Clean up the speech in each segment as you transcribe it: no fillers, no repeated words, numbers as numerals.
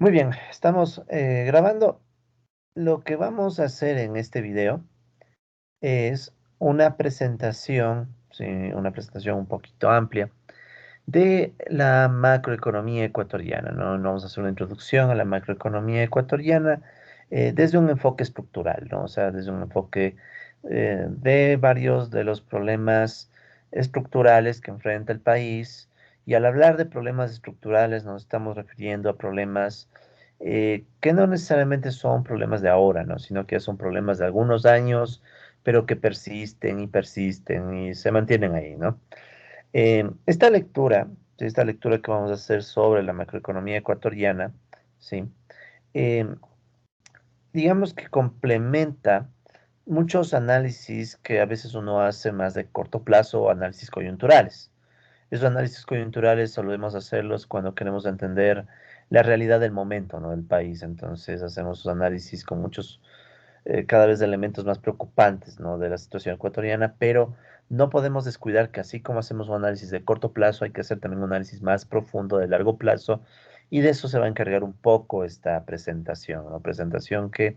Muy bien, estamos grabando. Lo que vamos a hacer en este video es una presentación, sí, una presentación un poquito amplia de la macroeconomía ecuatoriana, ¿no? Vamos a hacer una introducción a la macroeconomía ecuatoriana desde un enfoque estructural, ¿no? O sea, desde un enfoque de varios de los problemas estructurales que enfrenta el país. Y al hablar de problemas estructurales nos estamos refiriendo a problemas que no necesariamente son problemas de ahora, ¿no? Sino que son problemas de algunos años, pero que persisten y se mantienen ahí, ¿no? Esta lectura, sí, esta lectura que vamos a hacer sobre la macroeconomía ecuatoriana, ¿sí? Eh, digamos que complementa muchos análisis que a veces uno hace más de corto plazo o análisis coyunturales. Esos análisis coyunturales solemos hacerlos cuando queremos entender la realidad del momento, ¿no? Del país. Entonces hacemos análisis con muchos cada vez elementos más preocupantes, ¿no? De la situación ecuatoriana, pero no podemos descuidar que así como hacemos un análisis de corto plazo, hay que hacer también un análisis más profundo de largo plazo, y de eso se va a encargar un poco esta presentación, ¿no? Presentación que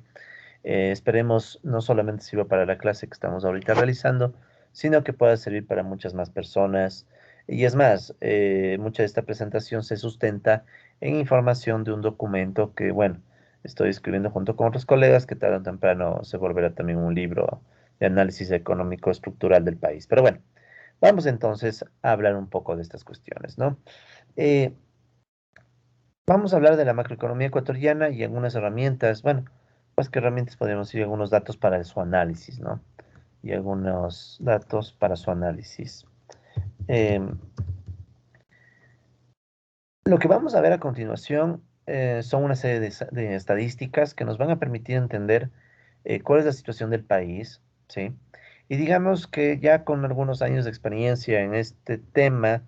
esperemos no solamente sirva para la clase que estamos ahorita realizando, sino que pueda servir para muchas más personas. Y es más, mucha de esta presentación se sustenta en información de un documento que, bueno, estoy escribiendo junto con otros colegas que tarde o temprano se volverá también un libro de análisis económico estructural del país. Pero bueno, vamos entonces a hablar un poco de estas cuestiones, ¿no? Eh, Vamos a hablar de la macroeconomía ecuatoriana y algunas herramientas, bueno, pues qué herramientas podríamos decir, algunos datos para su análisis, ¿no? Y algunos datos para su análisis. Eh, lo que vamos a ver a continuación son una serie de estadísticas que nos van a permitir entender cuál es la situación del país, ¿sí? Y digamos que ya con algunos años de experiencia en este tema,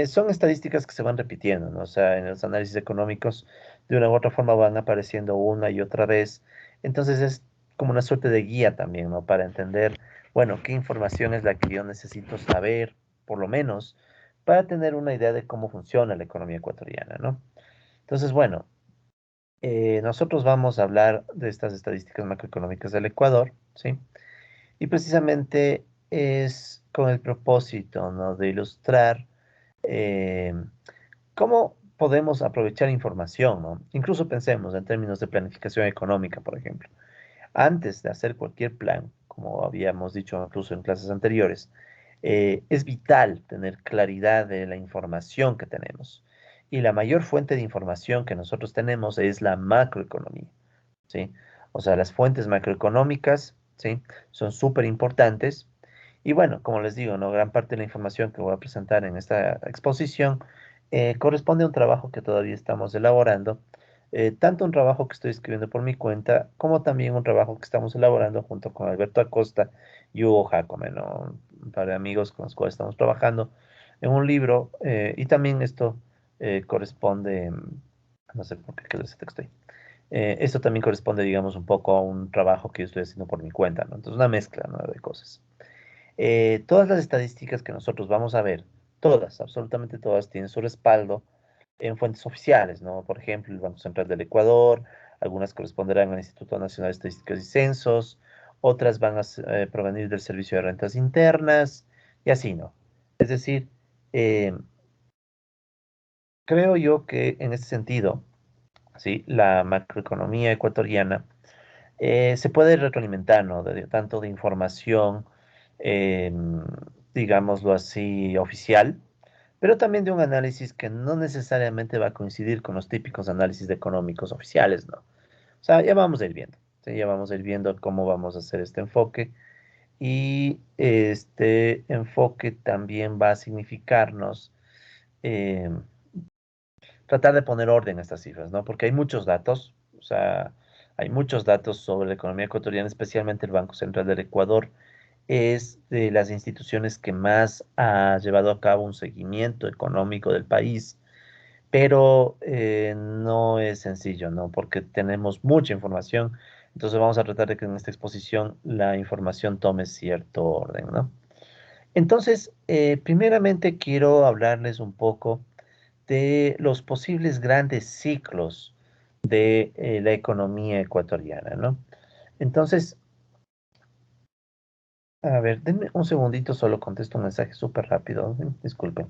son estadísticas que se van repitiendo, ¿no? O sea, en los análisis económicos, de una u otra forma van apareciendo una y otra vez. Entonces es como una suerte de guía también, ¿no? Para entender, bueno, qué información es la que yo necesito saber, por lo menos, para tener una idea de cómo funciona la economía ecuatoriana, ¿no? Entonces, bueno, nosotros vamos a hablar de estas estadísticas macroeconómicas del Ecuador, ¿sí? Y precisamente es con el propósito, ¿no? De ilustrar eh, ¿cómo podemos aprovechar información, ¿no? Incluso pensemos en términos de planificación económica, por ejemplo. Antes de hacer cualquier plan, como habíamos dicho incluso en clases anteriores, es vital tener claridad de la información que tenemos. Y la mayor fuente de información que nosotros tenemos es la macroeconomía, ¿sí? O sea, las fuentes macroeconómicas, ¿sí? Son súper importantes. Y bueno, como les digo, ¿no? Gran parte de la información que voy a presentar en esta exposición corresponde a un trabajo que todavía estamos elaborando, tanto un trabajo que estoy escribiendo por mi cuenta, como también un trabajo que estamos elaborando junto con Alberto Acosta y Hugo Jacome, ¿no? Un par de amigos con los cuales estamos trabajando en un libro, y también esto corresponde, no sé por qué quedó ese texto ahí. Esto también corresponde, digamos, un poco a un trabajo que yo estoy haciendo por mi cuenta, ¿no? Entonces, una mezcla, ¿no? De cosas. Todas las estadísticas que nosotros vamos a ver, todas, absolutamente todas, tienen su respaldo en fuentes oficiales, ¿no? Por ejemplo, el Banco Central del Ecuador, algunas corresponderán al Instituto Nacional de Estadísticas y Censos, otras van a provenir del Servicio de Rentas Internas, y así, ¿no? Es decir, eh, creo yo que en este sentido, ¿sí? La macroeconomía ecuatoriana se puede retroalimentar, ¿no? Tanto de información, eh, digámoslo así, oficial, pero también de un análisis que no necesariamente va a coincidir con los típicos análisis económicos oficiales, ¿no? O sea, ya vamos a ir viendo, ¿sí? Ya vamos a ir viendo cómo vamos a hacer este enfoque. Y este enfoque también va a significarnos eh, tratar de poner orden a estas cifras, ¿no? Porque hay muchos datos, o sea, hay muchos datos sobre la economía ecuatoriana, especialmente el Banco Central del Ecuador es de las instituciones que más ha llevado a cabo un seguimiento económico del país, pero no es sencillo, ¿no? Porque tenemos mucha información, entonces vamos a tratar de que en esta exposición la información tome cierto orden, ¿no? Entonces, primeramente quiero hablarles un poco de los posibles grandes ciclos, de la economía ecuatoriana, ¿no? Entonces, a ver, denme un segundito, solo contesto un mensaje súper rápido. Disculpen.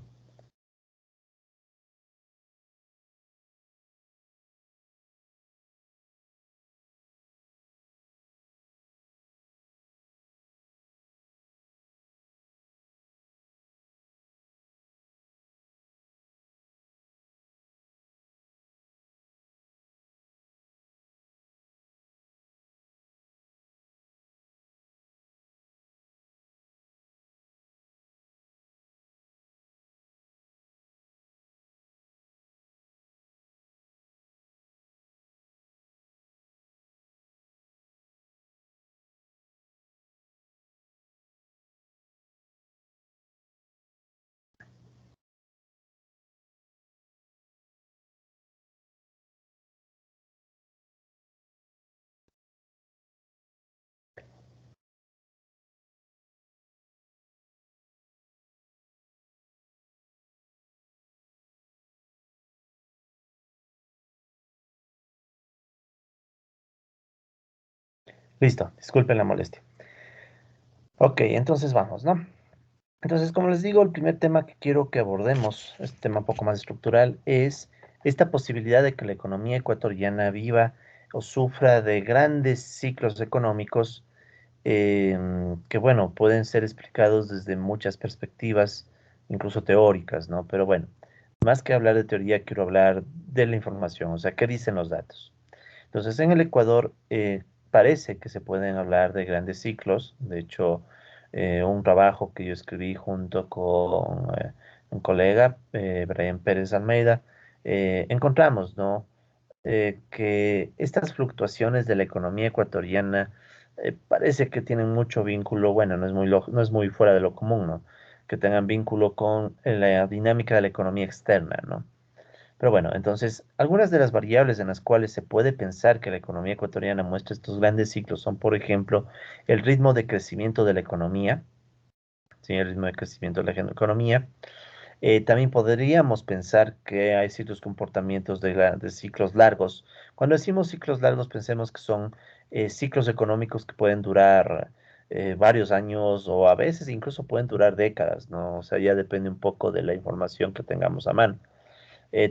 Listo, disculpen la molestia. Ok, entonces vamos, ¿no? Entonces, como les digo, el primer tema que quiero que abordemos, este tema un poco más estructural, es esta posibilidad de que la economía ecuatoriana viva o sufra de grandes ciclos económicos que, bueno, pueden ser explicados desde muchas perspectivas, incluso teóricas, ¿no? Pero bueno, más que hablar de teoría, quiero hablar de la información, o sea, ¿qué dicen los datos? Entonces, en el Ecuador parece que se pueden hablar de grandes ciclos. De hecho, un trabajo que yo escribí junto con un colega, Brian Pérez Almeida, encontramos, ¿no? Que estas fluctuaciones de la economía ecuatoriana parece que tienen mucho vínculo, bueno, no es muy fuera de lo común, ¿no? Que tengan vínculo con la dinámica de la economía externa, ¿no? Pero bueno, entonces, algunas de las variables en las cuales se puede pensar que la economía ecuatoriana muestra estos grandes ciclos son, por ejemplo, el ritmo de crecimiento de la economía, ¿sí? El ritmo de crecimiento de la economía. También podríamos pensar que hay ciertos comportamientos de ciclos largos. Cuando decimos ciclos largos, pensemos que son ciclos económicos que pueden durar varios años o a veces incluso pueden durar décadas, ¿no? O sea, ya depende un poco de la información que tengamos a mano.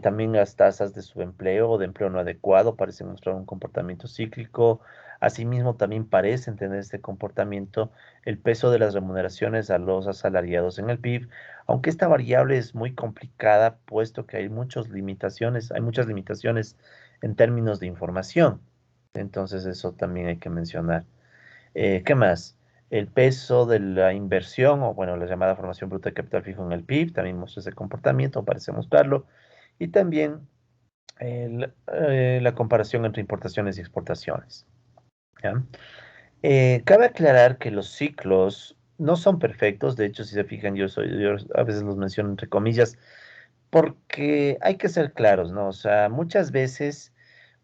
También las tasas de subempleo o de empleo no adecuado parecen mostrar un comportamiento cíclico. Asimismo, también parecen tener este comportamiento el peso de las remuneraciones a los asalariados en el PIB, aunque esta variable es muy complicada, puesto que hay muchas limitaciones en términos de información. Entonces, eso también hay que mencionar. ¿Qué más? El peso de la inversión, o bueno, la llamada formación bruta de capital fijo en el PIB, también muestra ese comportamiento, parece mostrarlo. Y también la comparación entre importaciones y exportaciones. ¿Ya? Cabe aclarar que los ciclos no son perfectos, de hecho, si se fijan, yo a veces los menciono entre comillas, porque hay que ser claros, ¿no? O sea, muchas veces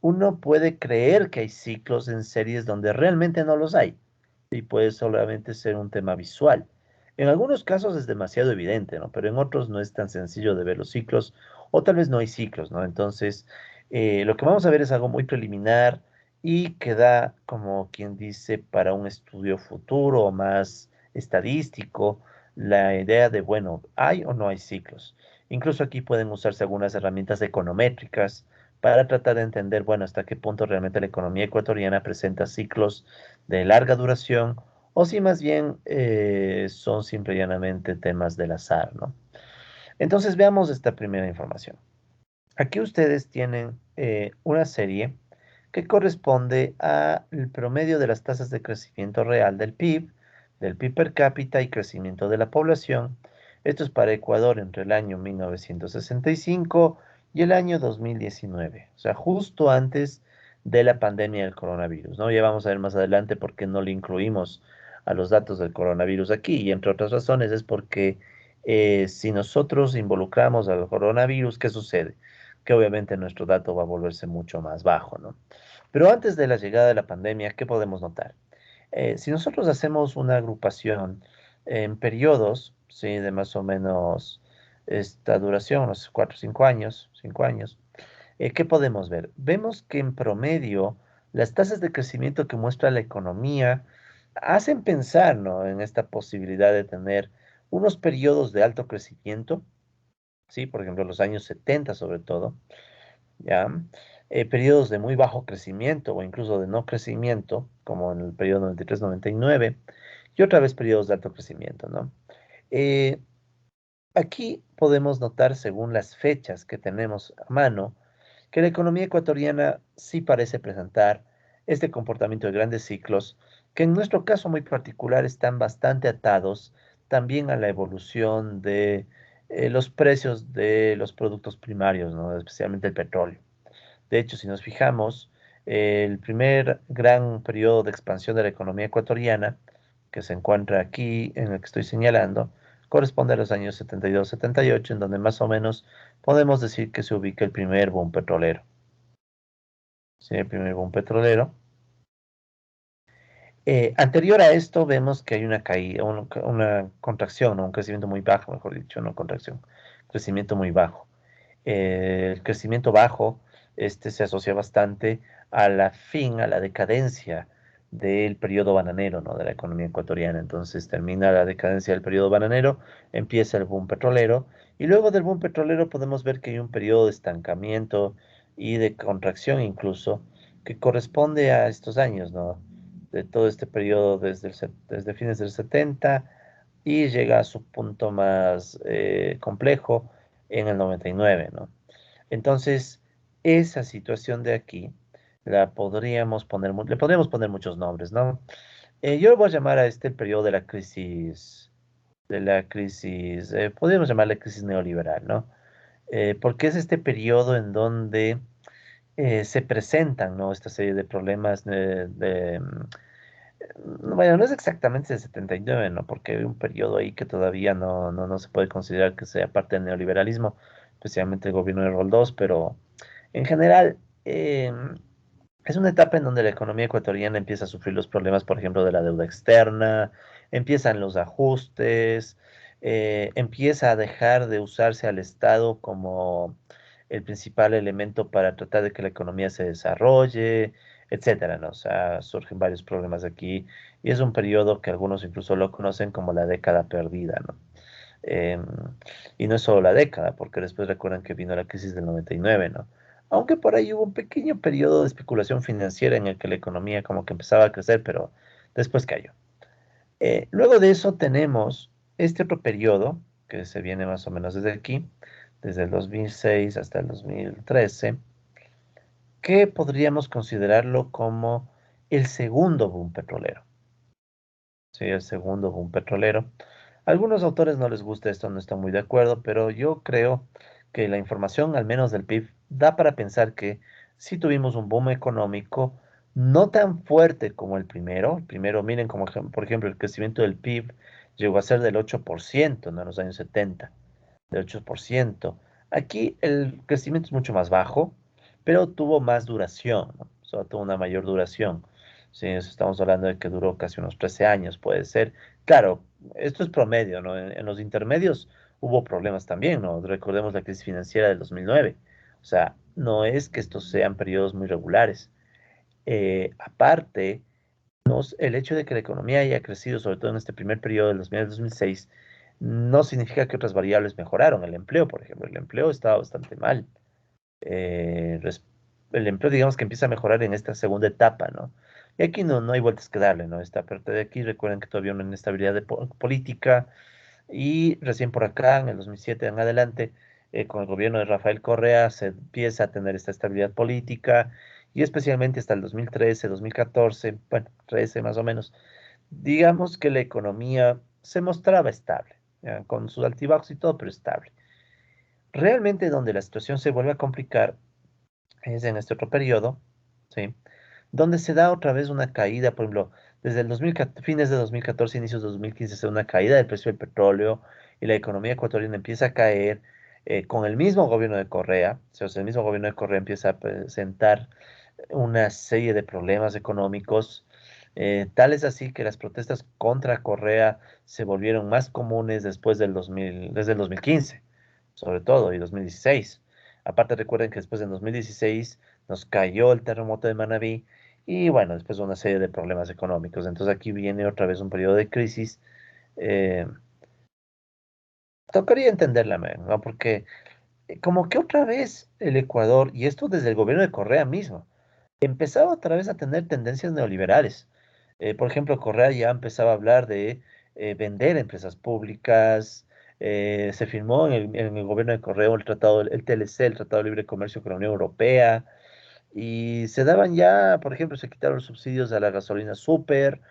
uno puede creer que hay ciclos en series donde realmente no los hay y puede solamente ser un tema visual. En algunos casos es demasiado evidente, ¿no? Pero en otros no es tan sencillo de ver los ciclos o tal vez no hay ciclos, ¿no? Entonces, lo que vamos a ver es algo muy preliminar y que da, como quien dice, para un estudio futuro o más estadístico, la idea de, bueno, ¿hay o no hay ciclos? Incluso aquí pueden usarse algunas herramientas econométricas para tratar de entender, bueno, hasta qué punto realmente la economía ecuatoriana presenta ciclos de larga duración o si más bien son simple y llanamente temas del azar, ¿no? Entonces veamos esta primera información. Aquí ustedes tienen una serie que corresponde al promedio de las tasas de crecimiento real del PIB per cápita y crecimiento de la población. Esto es para Ecuador entre el año 1965 y el año 2019, o sea, justo antes de la pandemia del coronavirus, ¿no? Ya vamos a ver más adelante por qué no le incluimos a los datos del coronavirus aquí, y entre otras razones es porque si nosotros involucramos al coronavirus, ¿qué sucede? Que obviamente nuestro dato va a volverse mucho más bajo, ¿no? Pero antes de la llegada de la pandemia, ¿qué podemos notar? Si nosotros hacemos una agrupación en periodos, ¿sí? De más o menos esta duración, unos 4 o 5 años, ¿Qué podemos ver? Vemos que en promedio las tasas de crecimiento que muestra la economía hacen pensar, ¿no?, en esta posibilidad de tener unos periodos de alto crecimiento, ¿sí? Por ejemplo, los años 70 sobre todo, ¿ya? Periodos de muy bajo crecimiento o incluso de no crecimiento, como en el periodo 93-99, y otra vez periodos de alto crecimiento, ¿no? Eh, Aquí podemos notar, según las fechas que tenemos a mano, que la economía ecuatoriana sí parece presentar este comportamiento de grandes ciclos, que en nuestro caso muy particular están bastante atados también a la evolución de los precios de los productos primarios, ¿no?, especialmente el petróleo. De hecho, si nos fijamos, el primer gran periodo de expansión de la economía ecuatoriana, que se encuentra aquí en el que estoy señalando, corresponde a los años 72-78, en donde más o menos podemos decir que se ubica el primer boom petrolero. Sí, el primer boom petrolero. Anterior a esto vemos que hay una caída, una contracción, ¿no?, un crecimiento muy bajo, mejor dicho, no contracción, crecimiento muy bajo. El crecimiento bajo, este se asocia bastante a la fin, a la decadencia del periodo bananero, ¿no?, de la economía ecuatoriana. Entonces termina la decadencia del periodo bananero, empieza el boom petrolero, y luego del boom petrolero podemos ver que hay un periodo de estancamiento y de contracción incluso, que corresponde a estos años, ¿no?, de todo este periodo desde fines del 70 y llega a su punto más complejo en el 99, ¿no? Entonces, esa situación de aquí le podríamos poner muchos nombres, ¿no? Yo voy a llamar a este el periodo podríamos llamarle crisis neoliberal, ¿no? Porque es este periodo en donde se presentan, ¿no?, esta serie de problemas bueno, no es exactamente el 79, ¿no?, porque hay un periodo ahí que todavía no se puede considerar que sea parte del neoliberalismo, especialmente el gobierno de Roldós, pero en general es una etapa en donde la economía ecuatoriana empieza a sufrir los problemas, por ejemplo, de la deuda externa, empiezan los ajustes, empieza a dejar de usarse al Estado como el principal elemento para tratar de que la economía se desarrolle, etcétera, ¿no? O sea, surgen varios problemas aquí y es un periodo que algunos incluso lo conocen como la década perdida, ¿no? Em, y no es solo la década, porque después recuerdan que vino la crisis del 99, ¿no? Aunque por ahí hubo un pequeño periodo de especulación financiera en el que la economía como que empezaba a crecer, pero después cayó. Luego de eso tenemos este otro periodo, que se viene más o menos desde aquí, desde el 2006 hasta el 2013, que podríamos considerarlo como el segundo boom petrolero. Sí, el segundo boom petrolero. A algunos autores no les gusta esto, no están muy de acuerdo, pero yo creo que la información, al menos del PIB, da para pensar que sí tuvimos un boom económico no tan fuerte como el primero. El primero, miren, como por ejemplo, el crecimiento del PIB llegó a ser del 8%, ¿no?, en los años 70, del 8%. Aquí el crecimiento es mucho más bajo, pero tuvo más duración, ¿no? O sea, tuvo una mayor duración. Sí, eso estamos hablando de que duró casi unos 13 años, puede ser. Claro, esto es promedio, ¿no? En los intermedios hubo problemas también, ¿no? Recordemos la crisis financiera del 2009. O sea, no es que estos sean periodos muy regulares. Aparte, el hecho de que la economía haya crecido, sobre todo en este primer periodo del 2000 al 2006, no significa que otras variables mejoraron. El empleo, por ejemplo, el empleo estaba bastante mal. Eh, res- el empleo, digamos que empieza a mejorar en esta segunda etapa, ¿no? Y aquí no hay vueltas que darle, ¿no? Esta parte de aquí, recuerden que todavía hay una inestabilidad política y recién por acá, en el 2007 en adelante, con el gobierno de Rafael Correa se empieza a tener esta estabilidad política y especialmente hasta el 2013, 2014, bueno, 13 más o menos, digamos que la economía se mostraba estable, ¿ya?, con sus altibajos y todo, pero estable. Realmente donde la situación se vuelve a complicar es en este otro periodo, ¿sí?, donde se da otra vez una caída, por ejemplo, desde el 2014, fines de 2014, inicios de 2015, se da una caída del precio del petróleo y la economía ecuatoriana empieza a caer con el mismo gobierno de Correa, o sea, el mismo gobierno de Correa empieza a presentar una serie de problemas económicos, tal es así que las protestas contra Correa se volvieron más comunes después del 2000, desde el 2015, sobre todo, y 2016. Aparte recuerden que después en 2016 nos cayó el terremoto de Manabí y bueno, después una serie de problemas económicos. Entonces aquí viene otra vez un periodo de crisis. Eh, Tocaría entenderla, man, ¿no? Porque como que otra vez el Ecuador, y esto desde el gobierno de Correa mismo, empezaba otra vez a tener tendencias neoliberales. Por ejemplo, Correa ya empezaba a hablar de vender empresas públicas. Se firmó en el gobierno de Correa el tratado, el TLC, el Tratado de Libre Comercio con la Unión Europea, y se daban ya, por ejemplo, se quitaron los subsidios a la gasolina súper.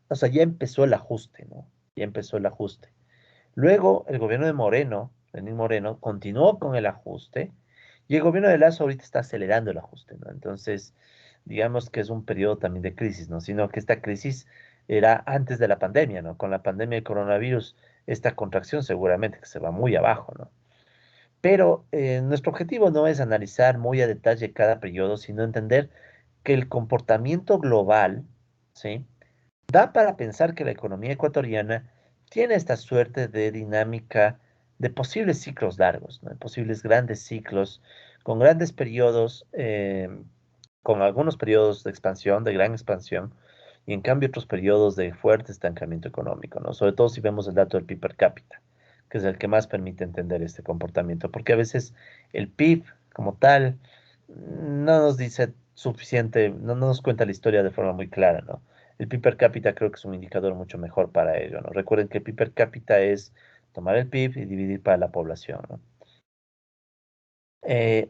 O sea, ya empezó el ajuste, ¿no? Ya empezó el ajuste. Luego, el gobierno de Moreno, Lenín Moreno, continuó con el ajuste y el gobierno de Lazo ahorita está acelerando el ajuste, ¿no? Entonces, digamos que es un periodo también de crisis, ¿no? Sino que esta crisis era antes de la pandemia, ¿no? Con la pandemia del coronavirus, esta contracción seguramente que se va muy abajo, ¿no? Pero nuestro objetivo no es analizar muy a detalle cada periodo, sino entender que el comportamiento global, ¿sí? Da para pensar que la economía ecuatoriana tiene esta suerte de dinámica de posibles ciclos largos, ¿no? De posibles grandes ciclos, con grandes periodos, con algunos periodos de expansión, de gran expansión, y en cambio otros periodos de fuerte estancamiento económico, ¿no? Sobre todo si vemos el dato del PIB per cápita, que es el que más permite entender este comportamiento, porque a veces el PIB como tal no nos dice suficiente, no nos cuenta la historia de forma muy clara, ¿no? El PIB per cápita creo que es un indicador mucho mejor para ello, ¿no? Recuerden que el PIB per cápita es tomar el PIB y dividir para la población, ¿no?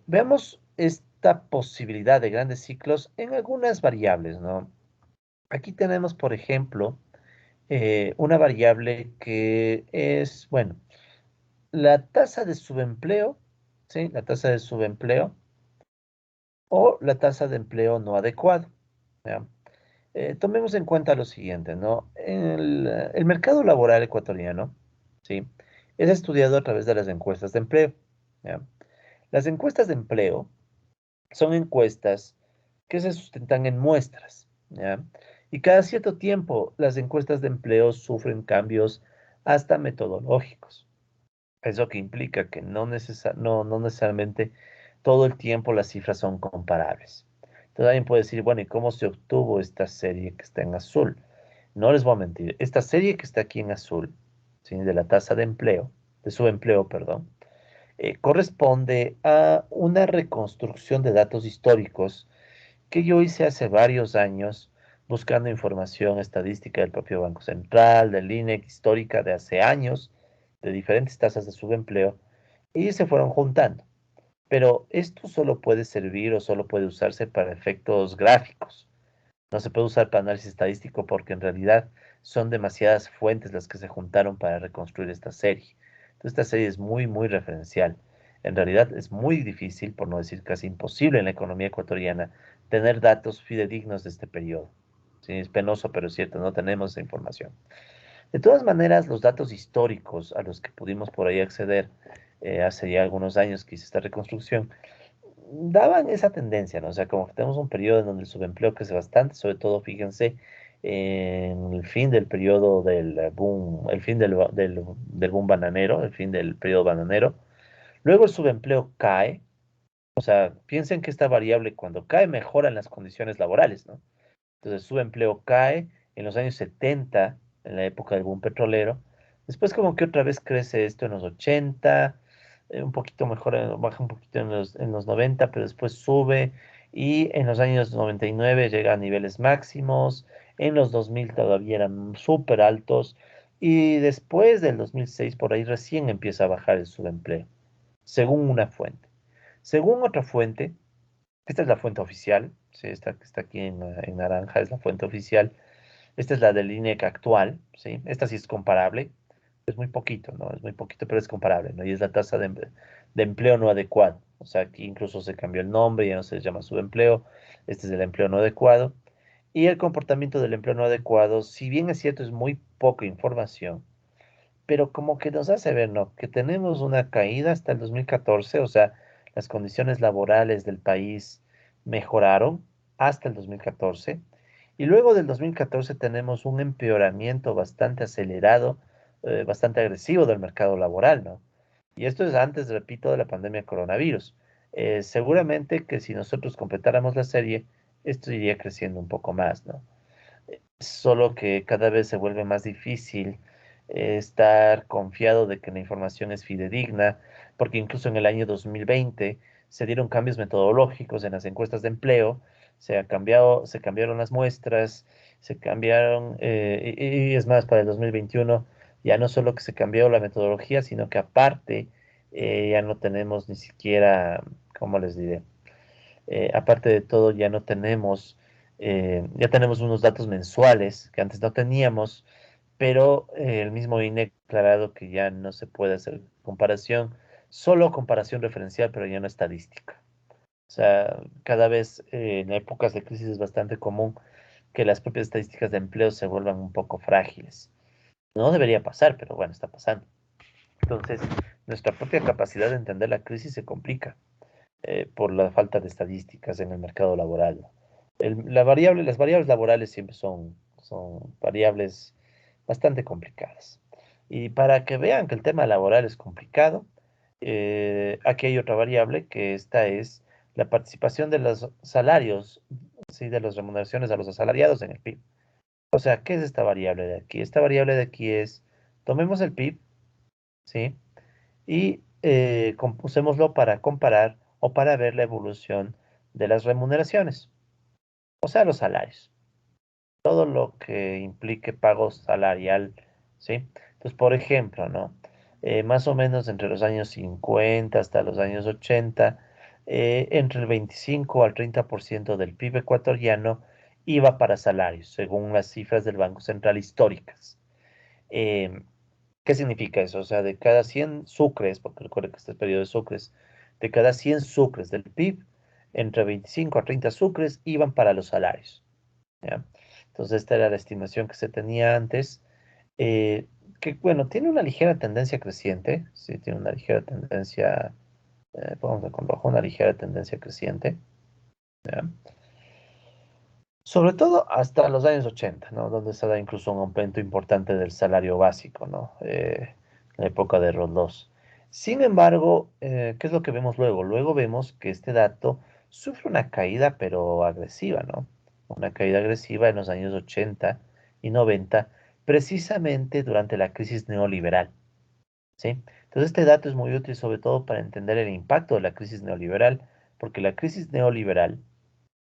Veamos esta posibilidad de grandes ciclos en algunas variables, ¿no? Aquí tenemos, por ejemplo, una variable que es, bueno, la tasa de subempleo, ¿sí? La tasa de subempleo o la tasa de empleo no adecuado, ¿ya? Tomemos en cuenta lo siguiente, ¿no? El mercado laboral ecuatoriano, ¿sí? Es estudiado a través de las encuestas de empleo, ¿ya? Las encuestas de empleo son encuestas que se sustentan en muestras, ¿ya? Y cada cierto tiempo las encuestas de empleo sufren cambios hasta metodológicos. Eso que implica que no necesariamente todo el tiempo las cifras son comparables. Entonces alguien puede decir, bueno, ¿y cómo se obtuvo esta serie que está en azul? No les voy a mentir, esta serie que está aquí en azul, ¿sí? De la tasa de empleo, de subempleo, perdón, corresponde a una reconstrucción de datos históricos que yo hice hace varios años buscando información estadística del propio Banco Central, del INEC, histórica de hace años, de diferentes tasas de subempleo, y se fueron juntando. Pero esto solo puede servir o solo puede usarse para efectos gráficos. No se puede usar para análisis estadístico porque en realidad son demasiadas fuentes las que se juntaron para reconstruir esta serie. Entonces, esta serie es muy, muy referencial. En realidad es muy difícil, por no decir casi imposible en la economía ecuatoriana, tener datos fidedignos de este periodo. Sí, es penoso, pero es cierto, no tenemos esa información. De todas maneras, los datos históricos a los que pudimos por ahí acceder hace ya algunos años que hice esta reconstrucción, daban esa tendencia, ¿no? O sea, como que tenemos un periodo en donde el subempleo crece bastante, sobre todo, fíjense, en el fin del periodo del boom, el fin del boom bananero, el fin del periodo bananero. Luego el subempleo cae, o sea, piensen que esta variable cuando cae mejoran las condiciones laborales, ¿no? Entonces el subempleo cae en los años 70, en la época del boom petrolero. Después como que otra vez crece esto en los 80, un poquito mejor, baja un poquito en los 90, pero después sube y en los años 99 llega a niveles máximos, en los 2000 todavía eran súper altos y después del 2006 por ahí recién empieza a bajar el subempleo, según una fuente. Según otra fuente, esta es la fuente oficial, ¿sí? Esta que está aquí en naranja es la fuente oficial. Esta es la del INEC actual, ¿sí? Esta sí es comparable. Es muy poquito, ¿no? Es muy poquito, pero es comparable, ¿no? Y es la tasa de empleo no adecuado. O sea, aquí incluso se cambió el nombre, ya no se llama subempleo. Este es el empleo no adecuado. Y el comportamiento del empleo no adecuado, si bien es cierto, es muy poca información, pero como que nos hace ver, ¿no? Que tenemos una caída hasta el 2014, o sea, las condiciones laborales del país mejoraron hasta el 2014, y luego del 2014 tenemos un empeoramiento bastante acelerado, bastante agresivo del mercado laboral, ¿no? Y esto es antes, repito, de la pandemia de coronavirus. Seguramente que si nosotros completáramos la serie, esto iría creciendo un poco más, ¿no? Solo que cada vez se vuelve más difícil estar confiado de que la información es fidedigna, porque incluso en el año 2020 se dieron cambios metodológicos en las encuestas de empleo, se cambiaron las muestras, se cambiaron, y es más, para el 2021 ya no solo que se cambió la metodología, sino que aparte ya no tenemos ni siquiera, ¿cómo les diré? Aparte de todo, ya tenemos unos datos mensuales que antes no teníamos, pero el mismo INE ha declarado que ya no se puede hacer comparación, solo comparación referencial, pero ya no estadística. O sea, cada vez en épocas de crisis es bastante común que las propias estadísticas de empleo se vuelvan un poco frágiles. No debería pasar, pero bueno, está pasando. Entonces, nuestra propia capacidad de entender la crisis se complica por la falta de estadísticas en el mercado laboral. Las variables laborales siempre son variables bastante complicadas. Y para que vean que el tema laboral es complicado, aquí hay otra variable que esta es la participación de los salarios, ¿sí? De las remuneraciones a los asalariados en el PIB. O sea, ¿qué es esta variable de aquí? Esta variable de aquí es, tomemos el PIB, ¿sí? Y compusémoslo para comparar o para ver la evolución de las remuneraciones, o sea, los salarios, todo lo que implique pago salarial, ¿sí? Entonces, por ejemplo, ¿no? Más o menos entre los años 50 hasta los años 80, entre el 25 al 30% del PIB ecuatoriano iba para salarios, según las cifras del Banco Central históricas. Eh, ¿Qué significa eso? O sea, de cada 100 sucres, porque recuerda que este es periodo de sucres, de cada 100 sucres del PIB, entre 25 a 30 sucres iban para los salarios. ¿Ya? Entonces, esta era la estimación que se tenía antes, que bueno, tiene una ligera tendencia creciente, sí, tiene una ligera tendencia, pongamos con rojo, una ligera tendencia creciente, ¿ya? Sobre todo hasta los años 80, ¿no? Donde se da incluso un aumento importante del salario básico, ¿no? En la época de Rodós. Sin embargo, ¿qué es lo que vemos luego? Luego vemos que este dato sufre una caída, pero agresiva, ¿no? Una caída agresiva en los años 80 y 90, precisamente durante la crisis neoliberal, ¿sí? Entonces, este dato es muy útil sobre todo para entender el impacto de la crisis neoliberal, porque la crisis neoliberal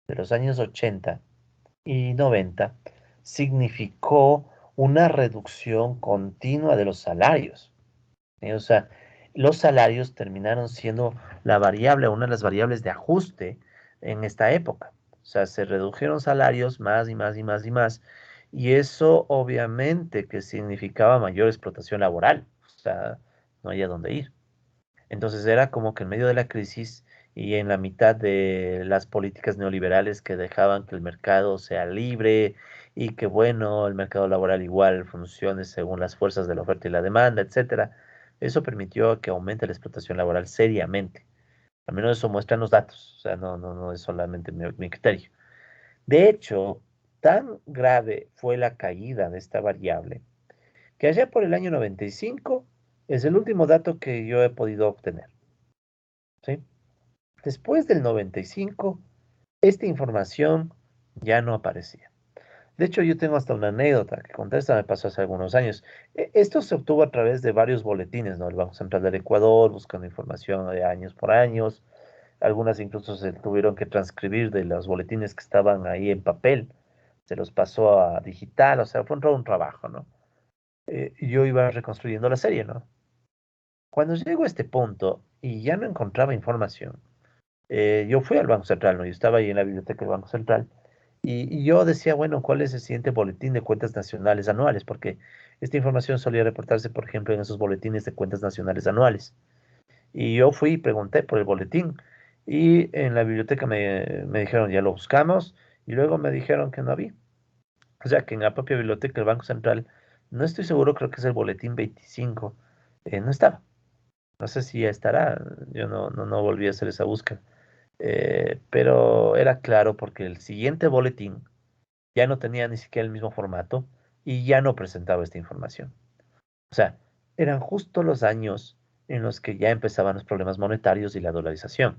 de los años 80 y 90 significó una reducción continua de los salarios. ¿Sí? O sea, los salarios terminaron siendo la variable, una de las variables de ajuste en esta época. O sea, se redujeron salarios más y más y más y más. Y eso obviamente que significaba mayor explotación laboral. O sea, no había dónde ir. Entonces era como que en medio de la crisis y en la mitad de las políticas neoliberales que dejaban que el mercado sea libre y que bueno, el mercado laboral igual funcione según las fuerzas de la oferta y la demanda, etcétera. Eso permitió que aumente la explotación laboral seriamente. Al menos eso muestran los datos, o sea, no es solamente mi criterio. De hecho, tan grave fue la caída de esta variable que allá por el año 95 es el último dato que yo he podido obtener. ¿Sí? Después del 95, esta información ya no aparecía. De hecho, yo tengo hasta una anécdota que conté, esta me pasó hace algunos años. Esto se obtuvo a través de varios boletines, ¿no? El Banco Central del Ecuador, buscando información de años por años. Algunas incluso se tuvieron que transcribir de los boletines que estaban ahí en papel. Se los pasó a digital, o sea, fue todo un trabajo, ¿no? Y yo iba reconstruyendo la serie, ¿no? Cuando llego a este punto y ya no encontraba información, yo fui al Banco Central, ¿no? Yo estaba ahí en la biblioteca del Banco Central y yo decía, bueno, ¿cuál es el siguiente boletín de cuentas nacionales anuales? Porque esta información solía reportarse, por ejemplo, en esos boletines de cuentas nacionales anuales. Y yo fui y pregunté por el boletín y en la biblioteca me dijeron, ya lo buscamos y luego me dijeron que no había. O sea, que en la propia biblioteca del Banco Central, no estoy seguro, creo que es el boletín 25, no estaba. No sé si ya estará, yo no volví a hacer esa búsqueda. Pero era claro porque el siguiente boletín ya no tenía ni siquiera el mismo formato y ya no presentaba esta información. O sea, eran justo los años en los que ya empezaban los problemas monetarios y la dolarización.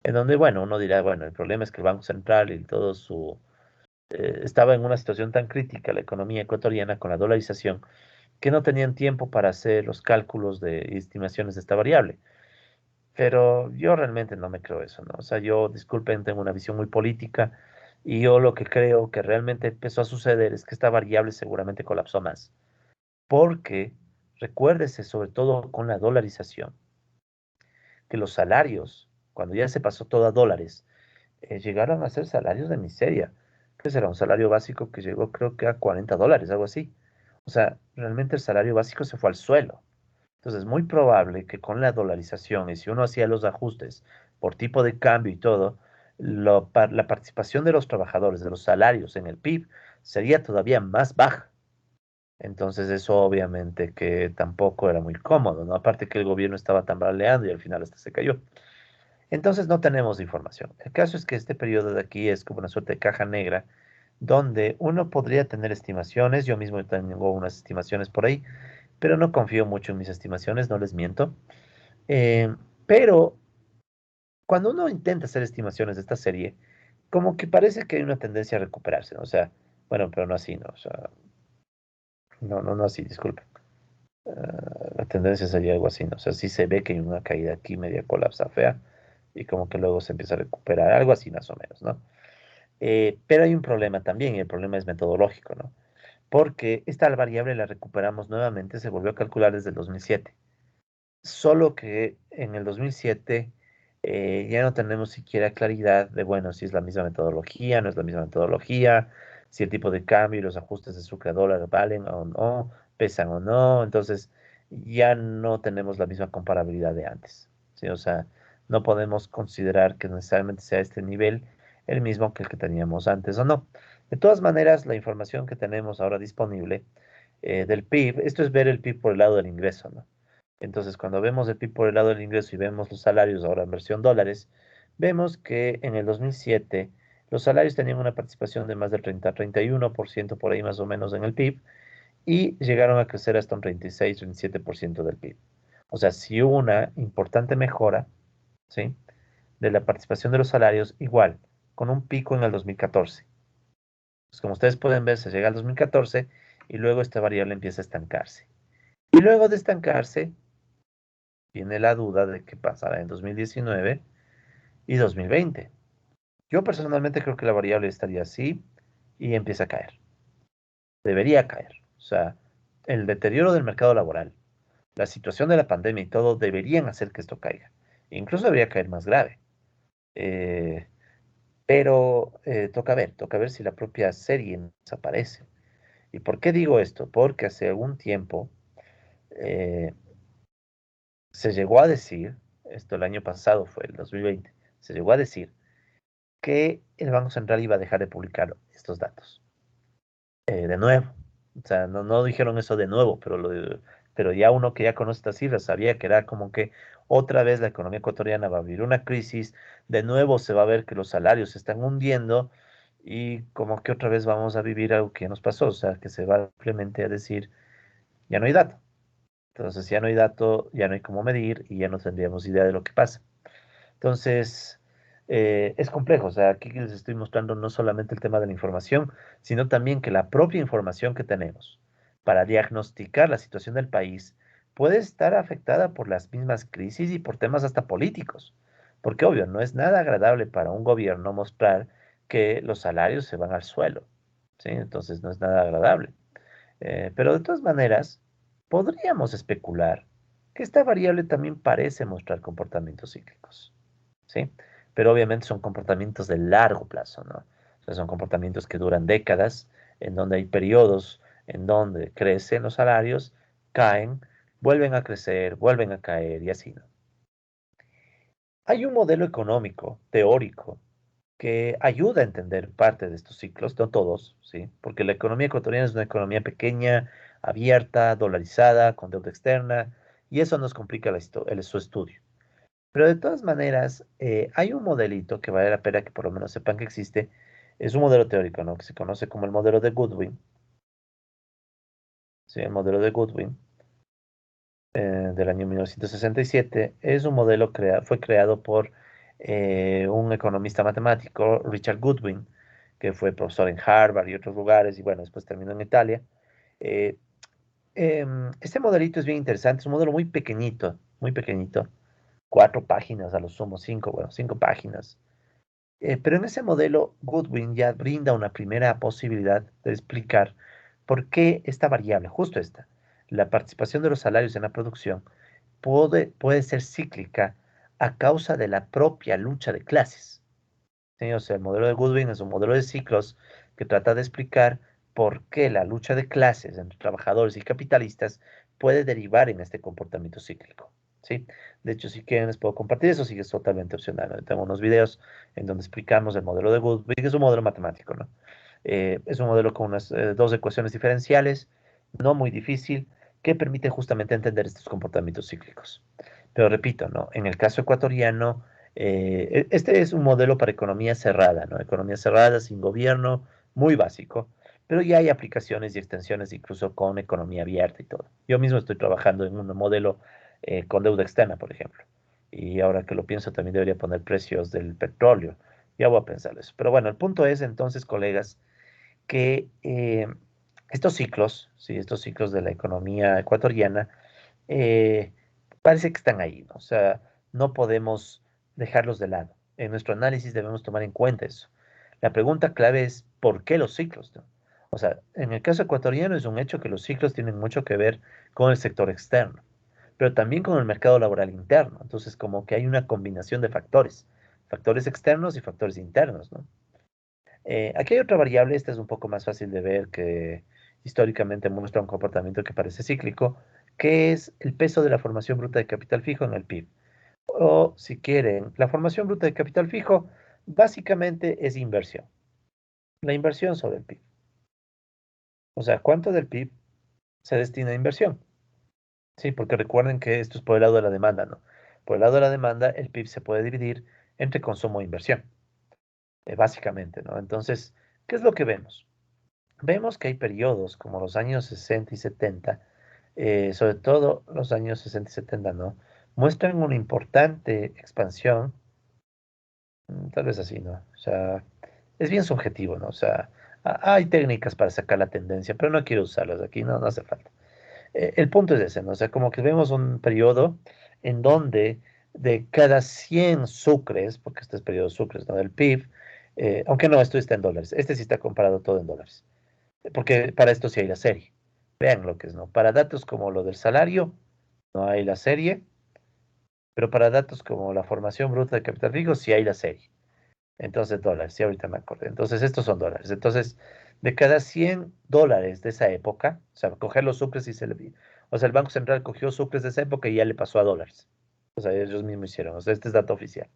en donde, bueno, uno dirá, bueno, el problema es que el Banco Central y todo su... estaba en una situación tan crítica la economía ecuatoriana con la dolarización que no tenían tiempo para hacer los cálculos de estimaciones de esta variable. Pero yo realmente no me creo eso, ¿no? O sea, yo, disculpen, tengo una visión muy política y yo lo que creo que realmente empezó a suceder es que esta variable seguramente colapsó más. Porque recuérdese, sobre todo con la dolarización, que los salarios, cuando ya se pasó todo a dólares, llegaron a ser salarios de miseria. ¿Qué será? Un salario básico que llegó creo que a $40, algo así. O sea, realmente el salario básico se fue al suelo. Entonces, es muy probable que con la dolarización y si uno hacía los ajustes por tipo de cambio y todo, la participación de los trabajadores, de los salarios en el PIB, sería todavía más baja. Entonces, eso obviamente que tampoco era muy cómodo, ¿no? Aparte que el gobierno estaba tambaleando y al final hasta se cayó. Entonces, no tenemos información. El caso es que este periodo de aquí es como una suerte de caja negra, donde uno podría tener estimaciones. Yo mismo tengo unas estimaciones por ahí, pero no confío mucho en mis estimaciones, no les miento. Eh, pero cuando uno intenta hacer estimaciones de esta serie, como que parece que hay una tendencia a recuperarse, ¿no? O sea, bueno, pero no así, ¿no? O sea, no así, disculpe. La tendencia sería algo así, ¿no? O sea, sí se ve que hay una caída aquí, media colapsa fea, y como que luego se empieza a recuperar, algo así más o menos, ¿no? Pero hay un problema también, y el problema es metodológico, ¿no? Porque esta variable la recuperamos nuevamente, se volvió a calcular desde el 2007. Solo que en el 2007 ya no tenemos siquiera claridad de, bueno, si es la misma metodología, no es la misma metodología, si el tipo de cambio y los ajustes de sucre a dólar valen o no, pesan o no. Entonces, ya no tenemos la misma comparabilidad de antes, ¿sí? O sea, no podemos considerar que necesariamente sea este nivel el mismo que el que teníamos antes o no. De todas maneras, la información que tenemos ahora disponible del PIB, esto es ver el PIB por el lado del ingreso, ¿no? Entonces, cuando vemos el PIB por el lado del ingreso y vemos los salarios ahora en versión dólares, vemos que en el 2007 los salarios tenían una participación de más del 31% por ahí más o menos en el PIB y llegaron a crecer hasta un 36-37% del PIB. O sea, sí hubo una importante mejora, ¿sí? De la participación de los salarios, igual, con un pico en el 2014. Pues como ustedes pueden ver, se llega al 2014 y luego esta variable empieza a estancarse. Y luego de estancarse, viene la duda de qué pasará en 2019 y 2020. Yo personalmente creo que la variable estaría así y empieza a caer. Debería caer. O sea, el deterioro del mercado laboral, la situación de la pandemia y todo deberían hacer que esto caiga. Incluso debería caer más grave. Eh, pero toca ver si la propia serie desaparece. ¿Y por qué digo esto? Porque hace algún tiempo eh, se llegó a decir, esto el año pasado fue el 2020, se llegó a decir que el Banco Central iba a dejar de publicar estos datos. De nuevo. O sea, no dijeron eso de nuevo, pero ya uno que ya conoce estas cifras sabía que era como que otra vez la economía ecuatoriana va a vivir una crisis, de nuevo se va a ver que los salarios se están hundiendo y como que otra vez vamos a vivir algo que ya nos pasó, o sea, que se va simplemente a decir, ya no hay dato. Entonces, ya no hay dato, ya no hay cómo medir y ya no tendríamos idea de lo que pasa. Entonces, es complejo. O sea, aquí les estoy mostrando no solamente el tema de la información, sino también que la propia información que tenemos para diagnosticar la situación del país puede estar afectada por las mismas crisis y por temas hasta políticos. Porque, obvio, no es nada agradable para un gobierno mostrar que los salarios se van al suelo. ¿Sí? Entonces, no es nada agradable. Pero de todas maneras, podríamos especular que esta variable también parece mostrar comportamientos cíclicos. ¿Sí? Pero obviamente son comportamientos de largo plazo, ¿no? O sea, son comportamientos que duran décadas, en donde hay periodos en donde crecen los salarios, caen, vuelven a crecer, vuelven a caer y así, ¿no? Hay un modelo económico, teórico, que ayuda a entender parte de estos ciclos, no todos, ¿sí? Porque la economía ecuatoriana es una economía pequeña, abierta, dolarizada, con deuda externa, y eso nos complica su estudio. Pero de todas maneras, hay un modelito que vale la pena que por lo menos sepan que existe. Es un modelo teórico, ¿no? Que se conoce como el modelo de Goodwin. ¿Sí? El modelo de Goodwin del año 1967 es un modelo fue creado por un economista matemático, Richard Goodwin, que fue profesor en Harvard y otros lugares, y bueno, después terminó en Italia. Eh, este modelito es bien interesante, es un modelo muy pequeñito, 4 páginas a lo sumo, cinco, bueno, 5 páginas. Pero en ese modelo, Goodwin ya brinda una primera posibilidad de explicar por qué esta variable, justo esta, la participación de los salarios en la producción, puede ser cíclica a causa de la propia lucha de clases. ¿Sí? O sea, el modelo de Goodwin es un modelo de ciclos que trata de explicar por qué la lucha de clases entre trabajadores y capitalistas puede derivar en este comportamiento cíclico. ¿Sí? De hecho, si quieren les puedo compartir eso, sí que es totalmente opcional, ¿no? Tengo unos videos en donde explicamos el modelo de Goodwin, que es un modelo matemático, ¿no? Es un modelo con unas dos ecuaciones diferenciales, no muy difícil, que permite justamente entender estos comportamientos cíclicos. Pero repito, ¿no? En el caso ecuatoriano, este es un modelo para economía cerrada, ¿no? Economía cerrada, sin gobierno, muy básico, pero ya hay aplicaciones y extensiones incluso con economía abierta y todo. Yo mismo estoy trabajando en un modelo con deuda externa, por ejemplo. Y ahora que lo pienso, también debería poner precios del petróleo. Ya voy a pensar eso. Pero bueno, el punto es entonces, colegas, que estos ciclos, sí, estos ciclos de la economía ecuatoriana, eh, parece que están ahí, ¿no? O sea, no podemos dejarlos de lado. En nuestro análisis debemos tomar en cuenta eso. La pregunta clave es, ¿por qué los ciclos, no? O sea, en el caso ecuatoriano es un hecho que los ciclos tienen mucho que ver con el sector externo, pero también con el mercado laboral interno. Entonces, como que hay una combinación de factores, factores externos y factores internos, ¿no? Aquí hay otra variable, esta es un poco más fácil de ver, que históricamente muestra un comportamiento que parece cíclico, que es el peso de la formación bruta de capital fijo en el PIB. O, si quieren, la formación bruta de capital fijo básicamente es inversión, la inversión sobre el PIB. O sea, ¿cuánto del PIB se destina a inversión? Sí, porque recuerden que esto es por el lado de la demanda, ¿no? Por el lado de la demanda, el PIB se puede dividir entre consumo e inversión, básicamente, ¿no? Entonces, ¿qué es lo que vemos? Vemos que hay periodos como los años 60 y 70, sobre todo los años 60 y 70, ¿no? Muestran una importante expansión, tal vez así, ¿no? O sea, es bien subjetivo, ¿no? O sea, hay técnicas para sacar la tendencia, pero no quiero usarlas aquí, no, no hace falta. El punto es ese, ¿no? O sea, como que vemos un periodo en donde de cada 100 sucres, porque este es periodo sucres, ¿no? Del PIB, aunque no, esto está en dólares, este sí está comparado todo en dólares porque para esto sí hay la serie. Vean lo que es, ¿no? Para datos como lo del salario, no hay la serie, pero para datos como la formación bruta de capital fijo, sí hay la serie. Entonces, dólares, sí, ahorita me acordé. Entonces, estos son dólares. Entonces, de cada 100 dólares de esa época, o sea, coger los sucres y o sea, el Banco Central cogió sucres de esa época y ya le pasó a dólares. O sea, ellos mismos hicieron. O sea, este es dato oficial.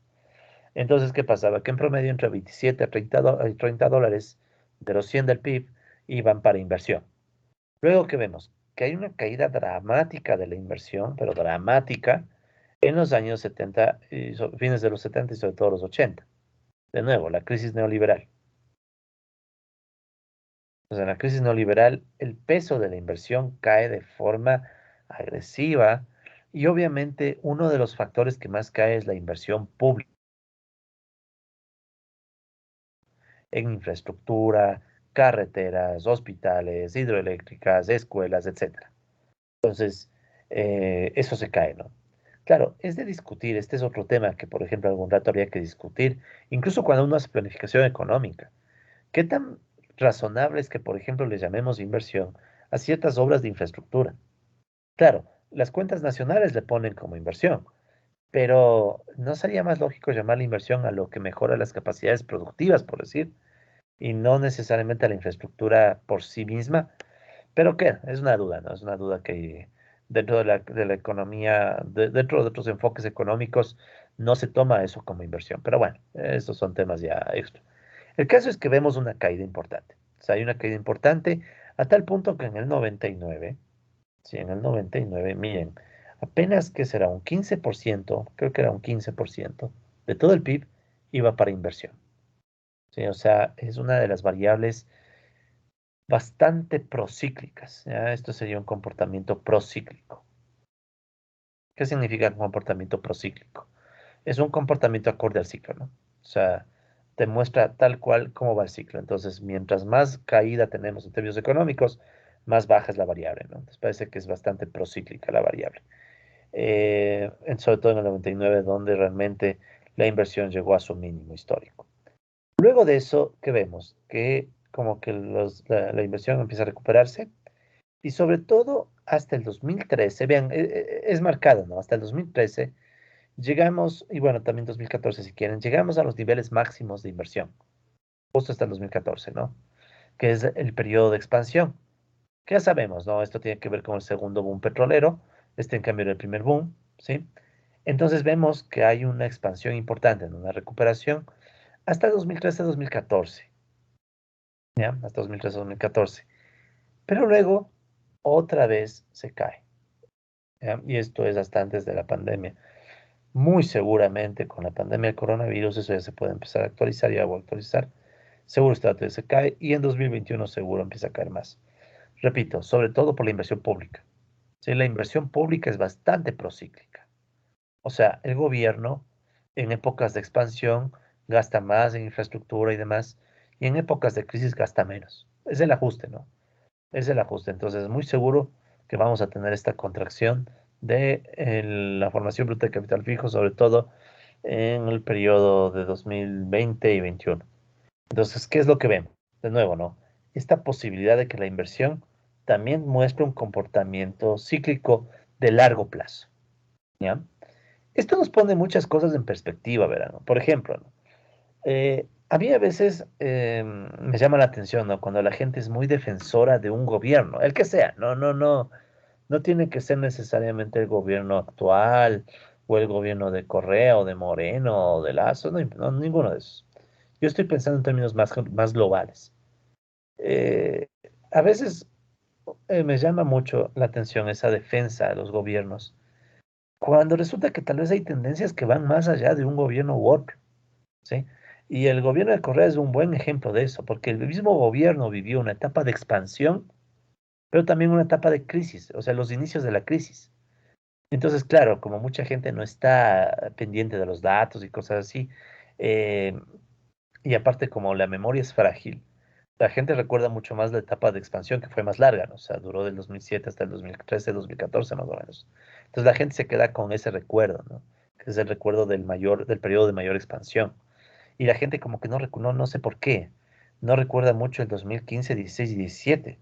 Entonces, ¿qué pasaba? Que en promedio entre 27 a 30 dólares de los 100 del PIB iban para inversión. Luego que vemos que hay una caída dramática de la inversión, pero dramática, en los años 70, y fines de los 70 y sobre todo los 80. De nuevo, la crisis neoliberal. Pues en la crisis neoliberal, el peso de la inversión cae de forma agresiva y obviamente uno de los factores que más cae es la inversión pública en infraestructura, carreteras, hospitales, hidroeléctricas, escuelas, etcétera. Entonces, eso se cae, ¿no? Claro, es de discutir, este es otro tema que, por ejemplo, algún rato habría que discutir, incluso cuando uno hace planificación económica. ¿Qué tan razonable es que, por ejemplo, le llamemos inversión a ciertas obras de infraestructura? Claro, las cuentas nacionales le ponen como inversión, pero ¿no sería más lógico llamar la inversión a lo que mejora las capacidades productivas, por decir, y no necesariamente a la infraestructura por sí misma? Pero qué, es una duda, ¿no? Es una duda que dentro de la economía, dentro de otros enfoques económicos, no se toma eso como inversión. Pero bueno, estos son temas ya extra. El caso es que vemos una caída importante. O sea, hay una caída importante a tal punto que en el 99, sí, en el 99, miren, apenas que será un 15%, creo que era un 15% de todo el PIB iba para inversión. Sí, o sea, es una de las variables bastante procíclicas. ¿Ya? Esto sería un comportamiento procíclico. ¿Qué significa un comportamiento procíclico? es un comportamiento acorde al ciclo, ¿no? O sea, te muestra tal cual cómo va el ciclo. Entonces, mientras más caída tenemos en términos económicos, más baja es la variable, ¿no? Entonces parece que es bastante procíclica la variable. Sobre todo en el 99, donde realmente la inversión llegó a su mínimo histórico. Luego de eso, ¿qué vemos? Que como que la inversión empieza a recuperarse y sobre todo hasta el 2013, vean, es marcado, ¿no? Hasta el 2013 llegamos, y bueno, también 2014 si quieren, llegamos a los niveles máximos de inversión, justo hasta el 2014, ¿no? Que es el periodo de expansión. Que ya sabemos, ¿no? Esto tiene que ver con el segundo boom petrolero, este en cambio era el primer boom, ¿sí? Entonces vemos que hay una expansión importante, ¿no? Una recuperación hasta 2013-2014, ¿ya? Hasta 2013-2014. Pero luego otra vez se cae, ¿ya? Y esto es hasta antes de la pandemia. Muy seguramente con la pandemia del coronavirus eso ya se puede empezar a actualizar y a actualizar. Seguro esta vez se cae y en 2021 seguro empieza a caer más. Repito, sobre todo por la inversión pública. Sí, la inversión pública es bastante procíclica. O sea, el gobierno en épocas de expansión gasta más en infraestructura y demás, y en épocas de crisis gasta menos. Es el ajuste, ¿no? Es el ajuste. Entonces, es muy seguro que vamos a tener esta contracción de la formación bruta de capital fijo, sobre todo en el periodo de 2020 y 2021. Entonces, ¿qué es lo que vemos? De nuevo, ¿no? Esta posibilidad de que la inversión también muestre un comportamiento cíclico de largo plazo, ¿ya? Esto nos pone muchas cosas en perspectiva, ¿verdad? ¿No? Por ejemplo, ¿no? A mí a veces me llama la atención, ¿no? Cuando la gente es muy defensora de un gobierno, el que sea, no tiene que ser necesariamente el gobierno actual o el gobierno de Correa o de Moreno o de Lazo, no, ninguno de esos. Yo estoy pensando en términos más globales. Eh, a veces me llama mucho la atención esa defensa de los gobiernos, cuando resulta que tal vez hay tendencias que van más allá de un gobierno u otro, ¿sí? Y el gobierno de Correa es un buen ejemplo de eso, porque el mismo gobierno vivió una etapa de expansión, pero también una etapa de crisis, o sea, los inicios de la crisis. Entonces, claro, como mucha gente no está pendiente de los datos y cosas así, eh, y aparte como la memoria es frágil, la gente recuerda mucho más la etapa de expansión que fue más larga, ¿no? O sea, duró del 2007 hasta el 2013, 2014 más o menos. Entonces la gente se queda con ese recuerdo, ¿no? Que es el recuerdo del periodo de mayor expansión. Y la gente como que no sé por qué, no recuerda mucho el 2015, 16 y 17,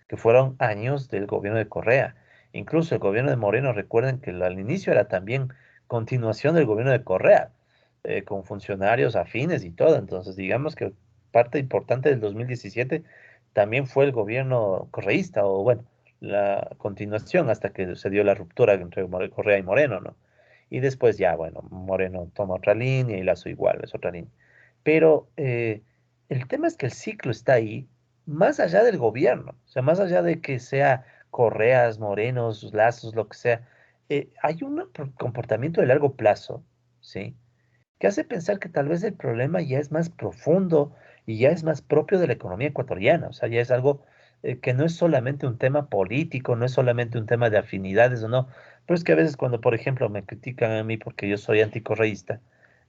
que fueron años del gobierno de Correa. Incluso el gobierno de Moreno, recuerden que al inicio era también continuación del gobierno de Correa, con funcionarios afines y todo. Entonces, digamos que parte importante del 2017 también fue el gobierno correísta, o bueno, la continuación hasta que se dio la ruptura entre Correa y Moreno, ¿no? Y después ya, bueno, Moreno toma otra línea y Lazo igual, es otra línea. Pero el tema es que el ciclo está ahí, más allá del gobierno, o sea, más allá de que sea Correas, Morenos, Lazos, lo que sea, hay un comportamiento de largo plazo, ¿sí? Que hace pensar que tal vez el problema ya es más profundo y ya es más propio de la economía ecuatoriana, o sea, ya es algo que no es solamente un tema político, no es solamente un tema de afinidades o no, pero es que a veces cuando, por ejemplo, me critican a mí porque yo soy anticorreísta,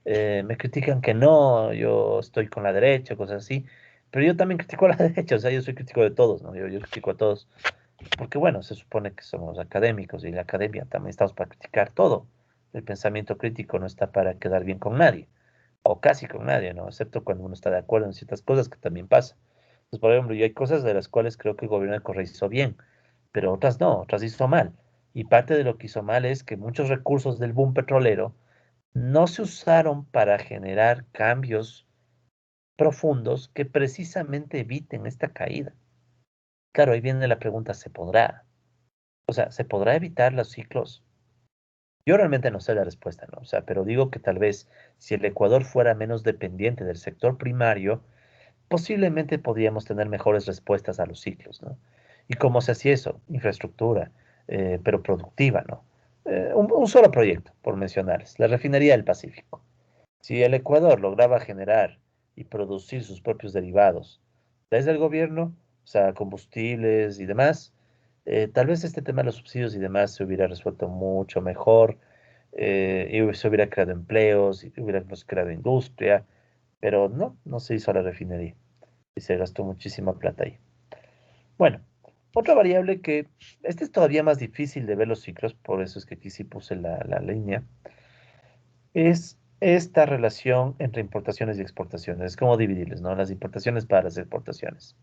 me critican que no, yo estoy con la derecha, cosas así, pero yo también critico a la derecha, o sea, yo soy crítico de todos, ¿no? Yo critico a todos, porque bueno, se supone que somos académicos y la academia también estamos para criticar todo. El pensamiento crítico no está para quedar bien con nadie, o casi con nadie, ¿no? Excepto cuando uno está de acuerdo en ciertas cosas que también pasa. Pues, por ejemplo, y hay cosas de las cuales creo que el gobierno de Correa hizo bien, pero otras no, otras hizo mal. Y parte de lo que hizo mal es que muchos recursos del boom petrolero no se usaron para generar cambios profundos que precisamente eviten esta caída. Claro, ahí viene la pregunta, ¿se podrá? O sea, ¿se podrá evitar los ciclos? Yo realmente no sé la respuesta, ¿no? O sea, pero digo que tal vez si el Ecuador fuera menos dependiente del sector primario, posiblemente podríamos tener mejores respuestas a los ciclos, ¿no? ¿Y cómo se hacía eso? Infraestructura, pero productiva, ¿no? Un solo proyecto, por mencionarles, la refinería del Pacífico. Si el Ecuador lograba generar y producir sus propios derivados desde el gobierno, o sea, combustibles y demás, tal vez este tema de los subsidios y demás se hubiera resuelto mucho mejor, y se hubiera creado empleos, y hubiéramos creado industria, pero no, no se hizo la refinería y se gastó muchísima plata ahí. Bueno, otra variable que, este es todavía más difícil de ver los ciclos, por eso es que aquí sí puse la línea, es esta relación entre importaciones y exportaciones. Es como dividirles, ¿no? Las importaciones para las exportaciones.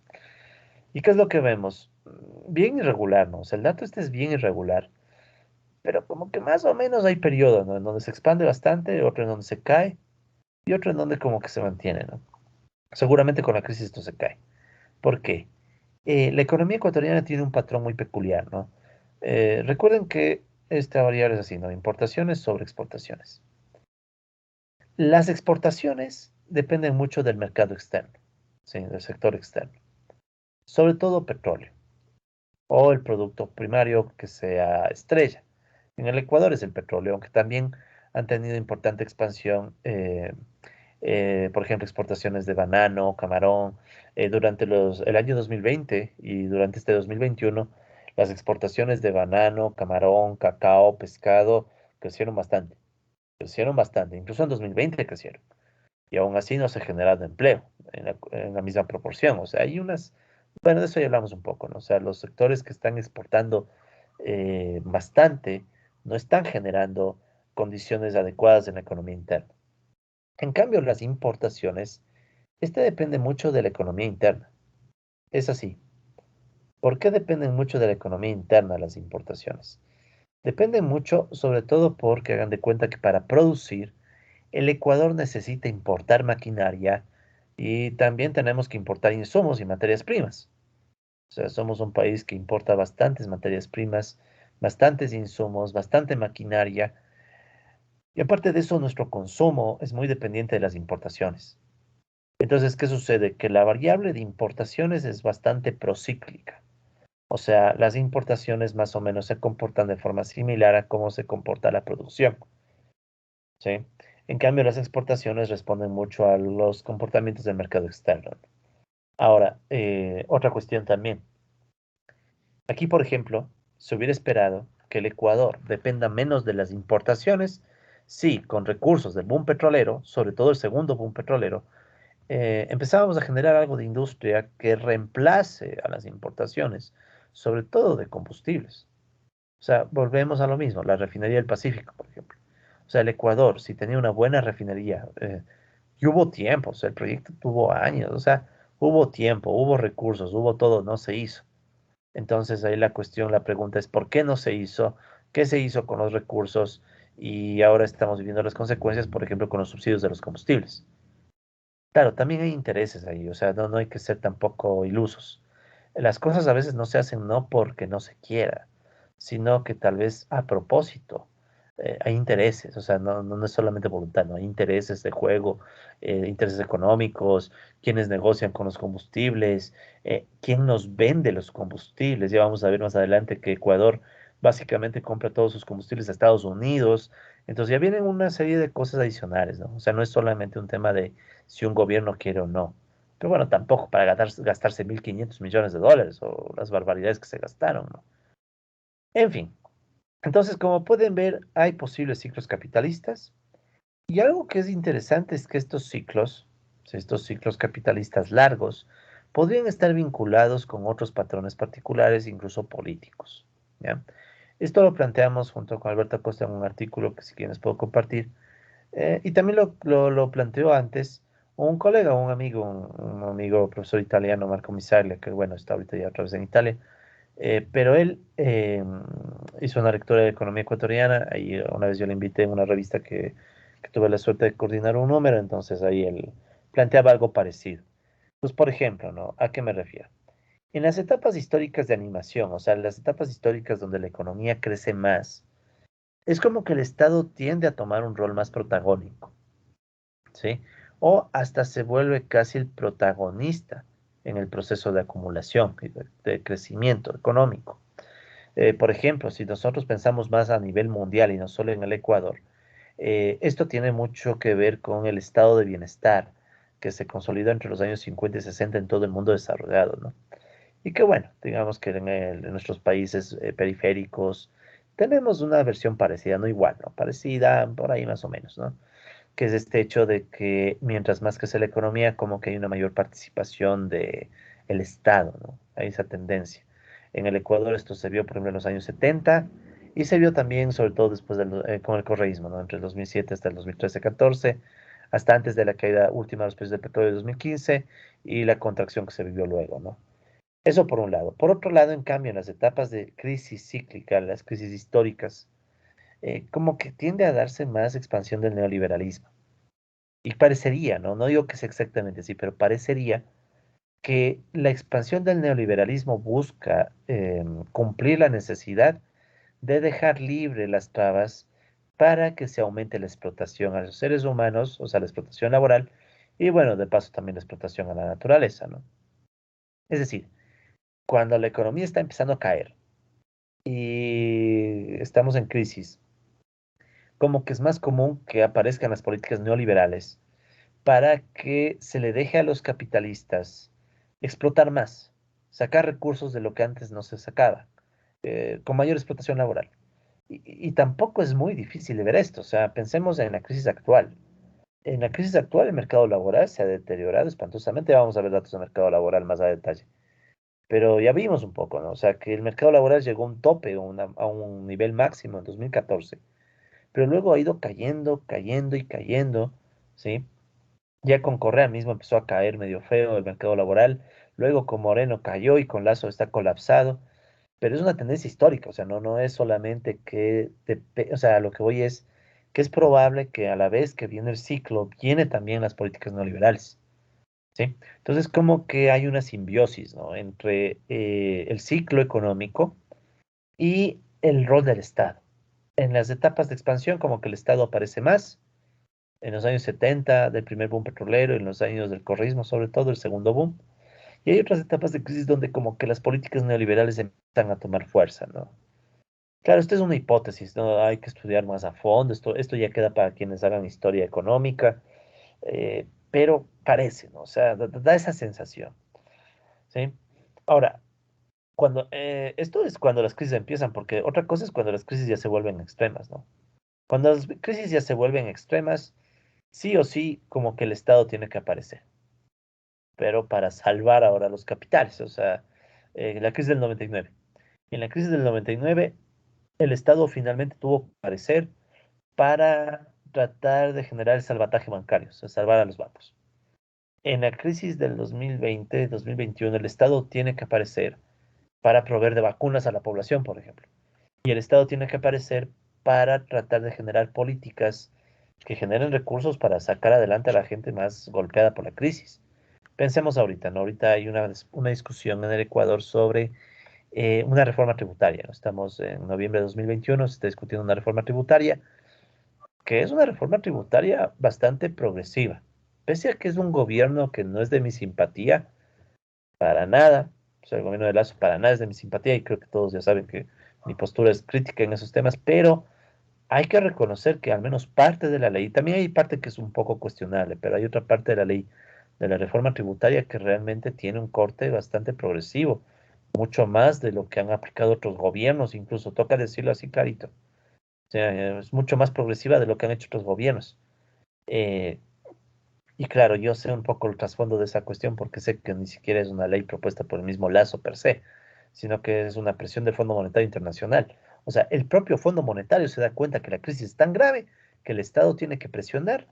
¿Y qué es lo que vemos? Bien irregular, ¿no? O sea, el dato este es bien irregular, pero como que más o menos hay periodos, ¿no? En donde se expande bastante, otro en donde se cae y otro en donde como que se mantiene, ¿no? Seguramente con la crisis esto se cae. ¿Por qué? La economía ecuatoriana tiene un patrón muy peculiar, ¿no? Recuerden que esta variable es así, ¿no? Importaciones sobre exportaciones. Las exportaciones dependen mucho del mercado externo, ¿sí? Del sector externo, sobre todo petróleo o el producto primario que sea estrella. En el Ecuador es el petróleo, aunque también han tenido importante expansión, por ejemplo, exportaciones de banano, camarón, durante el año 2020 y durante este 2021, las exportaciones de banano, camarón, cacao, pescado crecieron bastante, incluso en 2020 crecieron y aún así no se ha generado empleo en la misma proporción. O sea, hay unas, bueno, de eso ya hablamos un poco, ¿no? O sea, los sectores que están exportando bastante no están generando condiciones adecuadas en la economía interna. En cambio, las importaciones, este depende mucho de la economía interna. Es así. ¿Por qué dependen mucho de la economía interna las importaciones? Dependen mucho, sobre todo porque hagan de cuenta que para producir el Ecuador necesita importar maquinaria y también tenemos que importar insumos y materias primas. O sea, somos un país que importa bastantes materias primas, bastantes insumos, bastante maquinaria. Y aparte de eso, nuestro consumo es muy dependiente de las importaciones. Entonces, ¿qué sucede? Que la variable de importaciones es bastante procíclica. O sea, las importaciones más o menos se comportan de forma similar a cómo se comporta la producción. ¿Sí? En cambio, las exportaciones responden mucho a los comportamientos del mercado externo. Ahora, otra cuestión también. Aquí, por ejemplo, se hubiera esperado que el Ecuador dependa menos de las importaciones, sí, con recursos del boom petrolero, sobre todo el segundo boom petrolero, empezábamos a generar algo de industria que reemplace a las importaciones, sobre todo de combustibles. O sea, volvemos a lo mismo, la refinería del Pacífico, por ejemplo. O sea, el Ecuador, si tenía una buena refinería, y hubo tiempo, o sea, el proyecto tuvo años, o sea, hubo tiempo, hubo recursos, hubo todo, no se hizo. Entonces ahí la cuestión, la pregunta es, ¿por qué no se hizo? ¿Qué se hizo con los recursos? Y ahora estamos viviendo las consecuencias, por ejemplo, con los subsidios de los combustibles. Claro, también hay intereses ahí, o sea, no hay que ser tampoco ilusos. Las cosas a veces no se hacen no porque no se quiera, sino que tal vez a propósito. Hay intereses, o sea, no es solamente voluntad, no hay intereses de juego, intereses económicos, quienes negocian con los combustibles, quién nos vende los combustibles. Ya vamos a ver más adelante que Ecuador básicamente compra todos sus combustibles a Estados Unidos. Entonces ya vienen una serie de cosas adicionales, ¿no? O sea, no es solamente un tema de si un gobierno quiere o no. Pero bueno, tampoco para gastarse 1.500 millones de dólares o las barbaridades que se gastaron, ¿no? En fin, entonces como pueden ver, hay posibles ciclos capitalistas y algo que es interesante es que estos ciclos capitalistas largos, podrían estar vinculados con otros patrones particulares, incluso políticos, ¿ya? Esto lo planteamos junto con Alberto Acosta en un artículo que si quieren les puedo compartir. Y también lo planteó antes un colega, un amigo profesor italiano, Marco Misaglia, que bueno, está ahorita ya otra vez en Italia, pero él hizo una lectura de economía ecuatoriana, ahí una vez yo le invité en una revista que tuve la suerte de coordinar un número, entonces ahí él planteaba algo parecido. Pues por ejemplo, ¿no? ¿A qué me refiero? En las etapas históricas de animación, o sea, en las etapas históricas donde la economía crece más, es como que el Estado tiende a tomar un rol más protagónico. ¿Sí? O hasta se vuelve casi el protagonista en el proceso de acumulación y de crecimiento económico. Por ejemplo, si nosotros pensamos más a nivel mundial y no solo en el Ecuador, esto tiene mucho que ver con el estado de bienestar que se consolidó entre los años 50 y 60 en todo el mundo desarrollado, ¿no? Y que bueno, digamos que en nuestros países periféricos tenemos una versión parecida, no igual, ¿no? Parecida, por ahí más o menos, ¿no? Que es este hecho de que mientras más crece la economía, como que hay una mayor participación de el Estado, ¿no? Hay esa tendencia. En el Ecuador esto se vio, por ejemplo, en los años 70 y se vio también, sobre todo después con el correísmo, ¿no? Entre el 2007 hasta el 2013-14, hasta antes de la caída última de los precios del petróleo de 2015 y la contracción que se vivió luego, ¿no? Eso por un lado. Por otro lado, en cambio, en las etapas de crisis cíclica, las crisis históricas, como que tiende a darse más expansión del neoliberalismo. Y parecería, ¿no? No digo que sea exactamente así, pero parecería que la expansión del neoliberalismo busca cumplir la necesidad de dejar libre las trabas para que se aumente la explotación a los seres humanos, o sea, la explotación laboral, y bueno, de paso también la explotación a la naturaleza, ¿no? Es decir, cuando la economía está empezando a caer y estamos en crisis, como que es más común que aparezcan las políticas neoliberales para que se le deje a los capitalistas explotar más, sacar recursos de lo que antes no se sacaba, con mayor explotación laboral. Y tampoco es muy difícil de ver esto, o sea, pensemos en la crisis actual. En la crisis actual el mercado laboral se ha deteriorado espantosamente, vamos a ver datos del mercado laboral más a detalle, pero ya vimos un poco, ¿no? O sea, que el mercado laboral llegó a un tope, a un nivel máximo en 2014, pero luego ha ido cayendo, cayendo y cayendo, ¿sí? Ya con Correa mismo empezó a caer medio feo el mercado laboral. Luego con Moreno cayó y con Lazo está colapsado. Pero es una tendencia histórica, o sea, no es solamente que, o sea, lo que voy es que es probable que a la vez que viene el ciclo, viene también las políticas neoliberales, ¿sí? Entonces, como que hay una simbiosis, ¿no? Entre el ciclo económico y el rol del Estado. En las etapas de expansión, como que el Estado aparece más, en los años 70 del primer boom petrolero, en los años del correísmo, sobre todo el segundo boom. Y hay otras etapas de crisis donde como que las políticas neoliberales empiezan a tomar fuerza, ¿no? Claro, esto es una hipótesis, ¿no? Hay que estudiar más a fondo, esto ya queda para quienes hagan historia económica, pero parece, ¿no? O sea, da esa sensación, ¿sí? Ahora, esto es cuando las crisis empiezan, porque otra cosa es cuando las crisis ya se vuelven extremas, ¿no? Cuando las crisis ya se vuelven extremas, sí o sí, como que el Estado tiene que aparecer, pero para salvar ahora los capitales. O sea, la crisis del 99. En la crisis del 99, el Estado finalmente tuvo que aparecer para tratar de generar el salvataje bancario, o sea, salvar a los bancos. En la crisis del 2020, 2021, el Estado tiene que aparecer para proveer de vacunas a la población, por ejemplo. Y el Estado tiene que aparecer para tratar de generar políticas que generen recursos para sacar adelante a la gente más golpeada por la crisis. Pensemos ahorita, ¿no? Ahorita hay una discusión en el Ecuador sobre una reforma tributaria, ¿no? Estamos en noviembre de 2021, se está discutiendo una reforma tributaria, que es una reforma tributaria bastante progresiva. Pese a que es un gobierno que no es de mi simpatía, para nada, o sea, el gobierno de Lazo para nada es de mi simpatía y creo que todos ya saben que mi postura es crítica en esos temas, pero hay que reconocer que al menos parte de la ley, también hay parte que es un poco cuestionable, pero hay otra parte de la ley de la reforma tributaria que realmente tiene un corte bastante progresivo, mucho más de lo que han aplicado otros gobiernos, incluso toca decirlo así clarito. O sea, es mucho más progresiva de lo que han hecho otros gobiernos. Eh, y claro, yo sé un poco el trasfondo de esa cuestión porque sé que ni siquiera es una ley propuesta por el mismo Lazo per se, sino que es una presión del Fondo Monetario Internacional. O sea, el propio Fondo Monetario se da cuenta que la crisis es tan grave que el Estado tiene que presionar,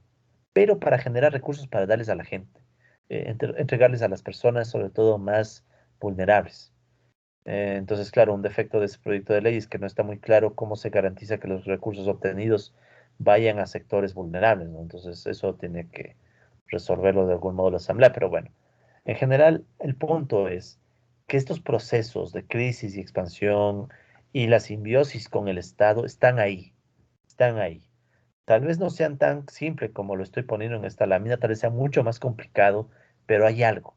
pero para generar recursos para darles a la gente, entregarles a las personas, sobre todo más vulnerables. Entonces, claro, un defecto de ese proyecto de ley es que no está muy claro cómo se garantiza que los recursos obtenidos vayan a sectores vulnerables, ¿no? Entonces, eso tiene que resolverlo de algún modo la Asamblea, pero bueno, en general, el punto es que estos procesos de crisis y expansión y la simbiosis con el Estado están ahí, están ahí. Tal vez no sean tan simple como lo estoy poniendo en esta lámina, tal vez sea mucho más complicado, pero hay algo.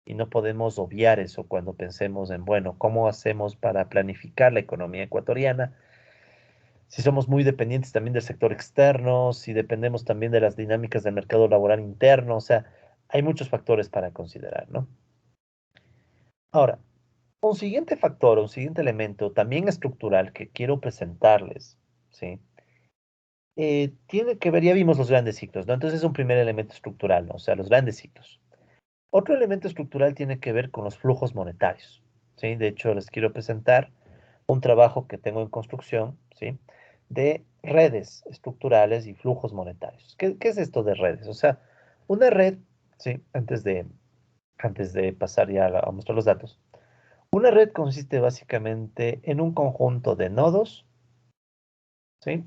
Y no podemos obviar eso cuando pensemos en, bueno, ¿cómo hacemos para planificar la economía ecuatoriana? Si somos muy dependientes también del sector externo, si dependemos también de las dinámicas del mercado laboral interno, o sea, hay muchos factores para considerar, ¿no? Ahora, Un siguiente factor, un siguiente elemento también estructural que quiero presentarles, ¿sí? Tiene que ver, ya vimos los grandes ciclos, ¿no? Entonces es un primer elemento estructural, ¿no? O sea, los grandes ciclos. Otro elemento estructural tiene que ver con los flujos monetarios, ¿sí? De hecho, les quiero presentar un trabajo que tengo en construcción, ¿sí? De redes estructurales y flujos monetarios. ¿Qué es esto de redes? O sea, una red, ¿sí? Antes de pasar ya a mostrar los datos. Una red consiste básicamente en un conjunto de nodos, ¿sí?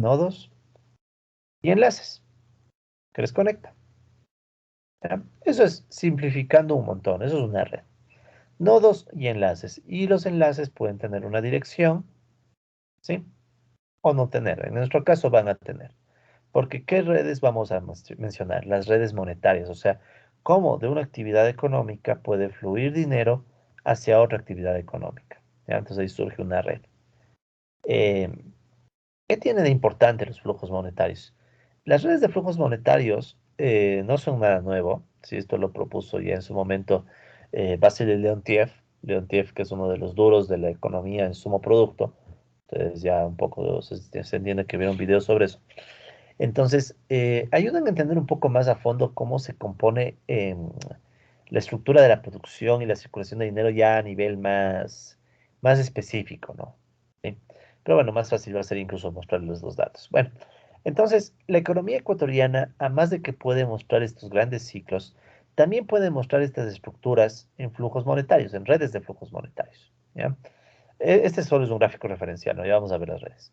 Nodos y enlaces que les conectan. ¿Ya? Eso es simplificando un montón, eso es una red. Nodos y enlaces. Y los enlaces pueden tener una dirección, ¿sí? O no tener. En nuestro caso van a tener. Porque ¿qué redes vamos a mencionar? Las redes monetarias, o sea, cómo de una actividad económica puede fluir dinero hacia otra actividad económica. ¿Ya? Entonces ahí surge una red. Eh, ¿Qué tiene de importante los flujos monetarios? Las redes de flujos monetarios no son nada nuevo. Si esto lo propuso ya en su momento Vasily Leontiev, Leontiev, que es uno de los duros de la economía en sumo producto. Entonces ya un poco se entiende que vieron videos sobre eso. Entonces, ayudan a entender un poco más a fondo cómo se compone la estructura de la producción y la circulación de dinero ya a nivel más específico, ¿no? ¿Sí? Pero bueno, más fácil va a ser incluso mostrarles los datos. Bueno, entonces, la economía ecuatoriana, además de que puede mostrar estos grandes ciclos, también puede mostrar estas estructuras en flujos monetarios, en redes de flujos monetarios, ¿ya? Este solo es un gráfico referencial, ¿no? Ya vamos a ver las redes.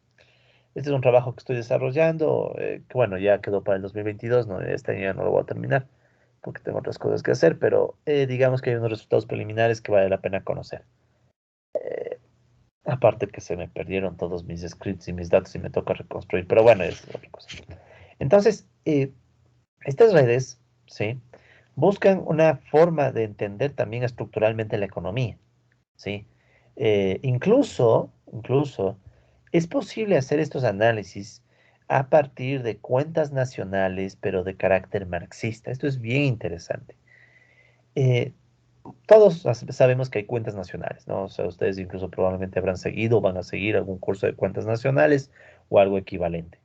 Este es un trabajo que estoy desarrollando, que bueno, ya quedó para el 2022, ¿no? Este año ya no lo voy a terminar porque tengo otras cosas que hacer, pero digamos que hay unos resultados preliminares que vale la pena conocer. Aparte que se me perdieron todos mis scripts y mis datos y me toca reconstruir, pero bueno, es otra cosa. Entonces, estas redes, ¿sí? Buscan una forma de entender también estructuralmente la economía, ¿sí? Incluso, es posible hacer estos análisis a partir de cuentas nacionales, pero de carácter marxista. Esto es bien interesante. Eh, todos sabemos que hay cuentas nacionales, ¿no? O sea, ustedes incluso probablemente habrán seguido o van a seguir algún curso de cuentas nacionales o algo equivalente.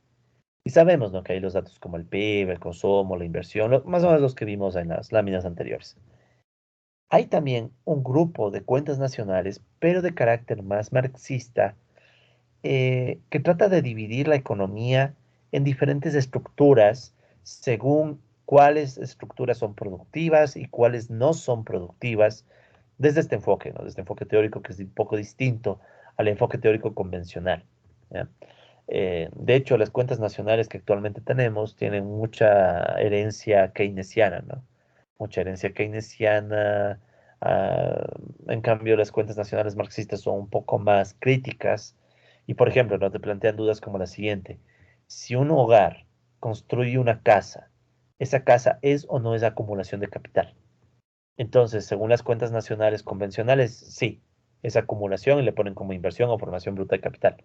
Y sabemos, ¿no? Que hay los datos como el PIB, el consumo, la inversión, más o menos los que vimos en las láminas anteriores. Hay también un grupo de cuentas nacionales, pero de carácter más marxista, que trata de dividir la economía en diferentes estructuras según cuáles estructuras son productivas y cuáles no son productivas desde este enfoque, ¿no? Desde este enfoque teórico que es un poco distinto al enfoque teórico convencional, ¿ya? De hecho, las cuentas nacionales que actualmente tenemos tienen mucha herencia keynesiana, ¿no? Mucha herencia keynesiana. ah, en cambio, las cuentas nacionales marxistas son un poco más críticas y, por ejemplo, no te plantean dudas como la siguiente. Si un hogar construye una casa, ¿esa casa es o no es acumulación de capital? Entonces, según las cuentas nacionales convencionales, sí, es acumulación y le ponen como inversión o formación bruta de capital.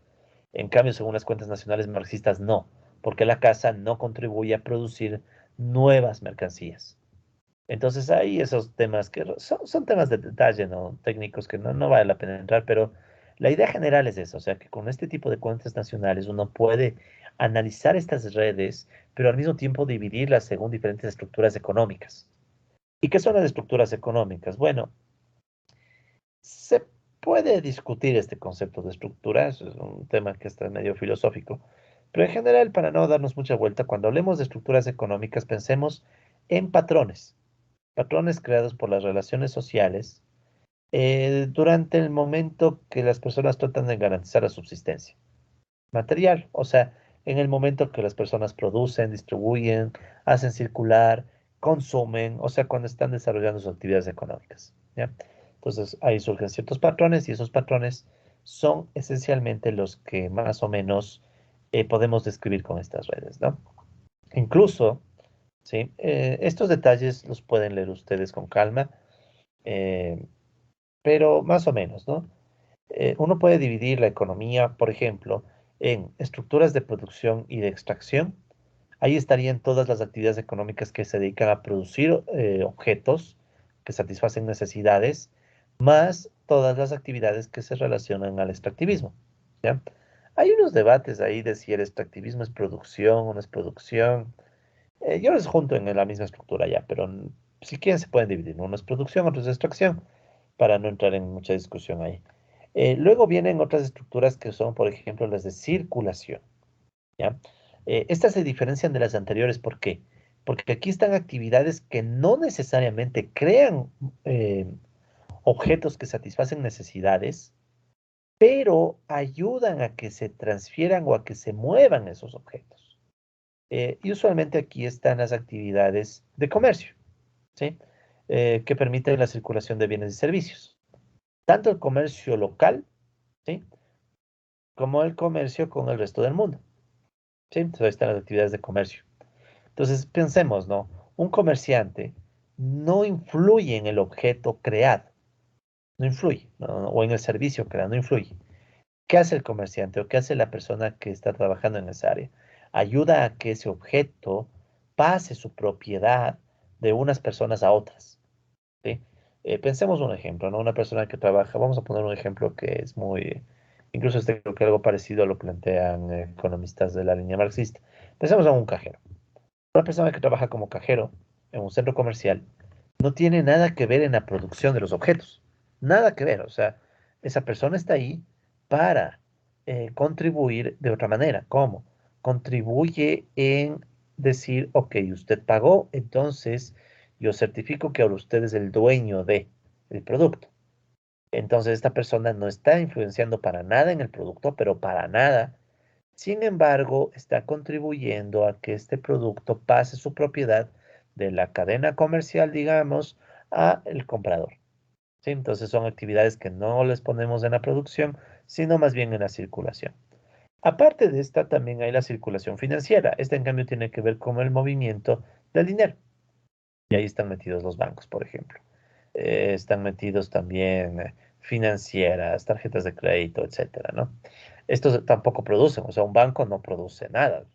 En cambio, según las cuentas nacionales marxistas, no, porque la casa no contribuye a producir nuevas mercancías. Entonces, hay esos temas que son temas de detalle, ¿no? Técnicos que no vale la pena entrar, pero la idea general es eso, o sea, que con este tipo de cuentas nacionales uno puede analizar estas redes, pero al mismo tiempo dividirlas según diferentes estructuras económicas. ¿Y qué son las estructuras económicas? Bueno, se puede discutir este concepto de estructuras, es un tema que está medio filosófico, pero en general, para no darnos mucha vuelta, cuando hablemos de estructuras económicas, pensemos en patrones, patrones creados por las relaciones sociales durante el momento que las personas tratan de garantizar la subsistencia material, o sea, en el momento que las personas producen, distribuyen, hacen circular, consumen, o sea, cuando están desarrollando sus actividades económicas, ¿ya? Entonces, ahí surgen ciertos patrones y esos patrones son esencialmente los que más o menos podemos describir con estas redes, ¿no? Incluso, ¿sí? Estos detalles los pueden leer ustedes con calma, eh, pero más o menos, ¿no? Uno puede dividir la economía, por ejemplo, en estructuras de producción y de extracción. Ahí estarían todas las actividades económicas que se dedican a producir objetos que satisfacen necesidades, más todas las actividades que se relacionan al extractivismo, ¿ya? Hay unos debates ahí de si el extractivismo es producción o no es producción. Yo los junto en la misma estructura ya, pero si quieren se pueden dividir. Uno es producción, otro es extracción, para no entrar en mucha discusión ahí. Luego vienen otras estructuras que son, por ejemplo, las de circulación, ¿ya? Estas se diferencian de las anteriores, ¿por qué? Porque aquí están actividades que no necesariamente crean objetos que satisfacen necesidades, pero ayudan a que se transfieran o a que se muevan esos objetos. Y usualmente aquí están las actividades de comercio, ¿sí? Que permiten la circulación de bienes y servicios. Tanto el comercio local, ¿sí? Como el comercio con el resto del mundo, ¿sí? Entonces ahí están las actividades de comercio. Entonces pensemos, ¿no? Un comerciante no influye en el objeto creado, no influye, ¿no? O en el servicio creado, no influye. ¿Qué hace el comerciante o qué hace la persona que está trabajando en esa área? Ayuda a que ese objeto pase su propiedad de unas personas a otras, ¿sí? Pensemos un ejemplo, ¿no? Una persona que trabaja, vamos a poner un ejemplo que es muy, incluso este creo que algo parecido lo plantean economistas de la línea marxista. Pensemos en un cajero. Una persona que trabaja como cajero en un centro comercial no tiene nada que ver en la producción de los objetos. Nada que ver. O sea, esa persona está ahí para contribuir de otra manera. ¿Cómo? Contribuye en decir, ok, usted pagó, entonces yo certifico que ahora usted es el dueño de el producto. Entonces esta persona no está influenciando para nada en el producto, pero para nada. Sin embargo, está contribuyendo a que este producto pase su propiedad de la cadena comercial, digamos, a el comprador. ¿Sí? Entonces son actividades que no les ponemos en la producción, sino más bien en la circulación. Aparte de esta, también hay la circulación financiera. Esta, en cambio, tiene que ver con el movimiento del dinero. Y ahí están metidos los bancos, por ejemplo. Están metidos también financieras, tarjetas de crédito, etcétera, ¿no? Estos tampoco producen, o sea, un banco no produce nada.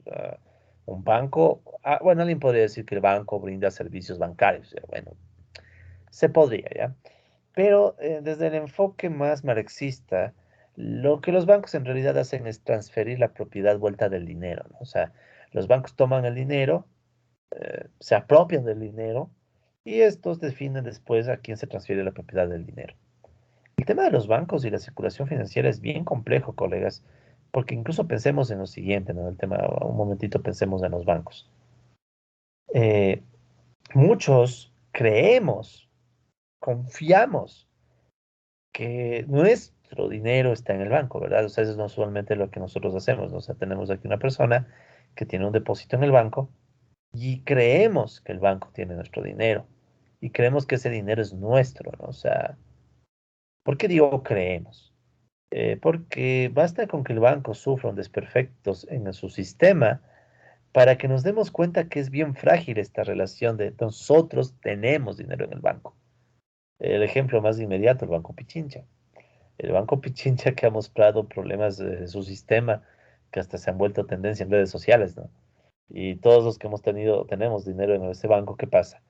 Un banco, bueno, alguien podría decir que el banco brinda servicios bancarios. Bueno, se podría, ¿ya? Pero desde el enfoque más marxista, lo que los bancos en realidad hacen es transferir la propiedad vuelta del dinero, ¿no? O sea, los bancos toman el dinero, se apropian del dinero y estos definen después a quién se transfiere la propiedad del dinero. El tema de los bancos y la circulación financiera es bien complejo, colegas, porque incluso pensemos en lo siguiente, ¿no? El tema, un momentito pensemos en los bancos. Eh, Muchos creemos, confiamos que nuestro dinero está en el banco, ¿verdad? O sea, eso es no solamente lo que nosotros hacemos, ¿no? O sea, tenemos aquí una persona que tiene un depósito en el banco y creemos que el banco tiene nuestro dinero y creemos que ese dinero es nuestro, ¿no? O sea, ¿por qué digo creemos? Porque basta con que el banco sufra un desperfectos en su sistema para que nos demos cuenta que es bien frágil esta relación de nosotros tenemos dinero en el banco. El ejemplo más inmediato, el Banco Pichincha. El Banco Pichincha que ha mostrado problemas de su sistema que hasta se han vuelto tendencia en redes sociales, ¿no? Y todos los que hemos tenido, tenemos dinero en ese banco, ¿qué pasa?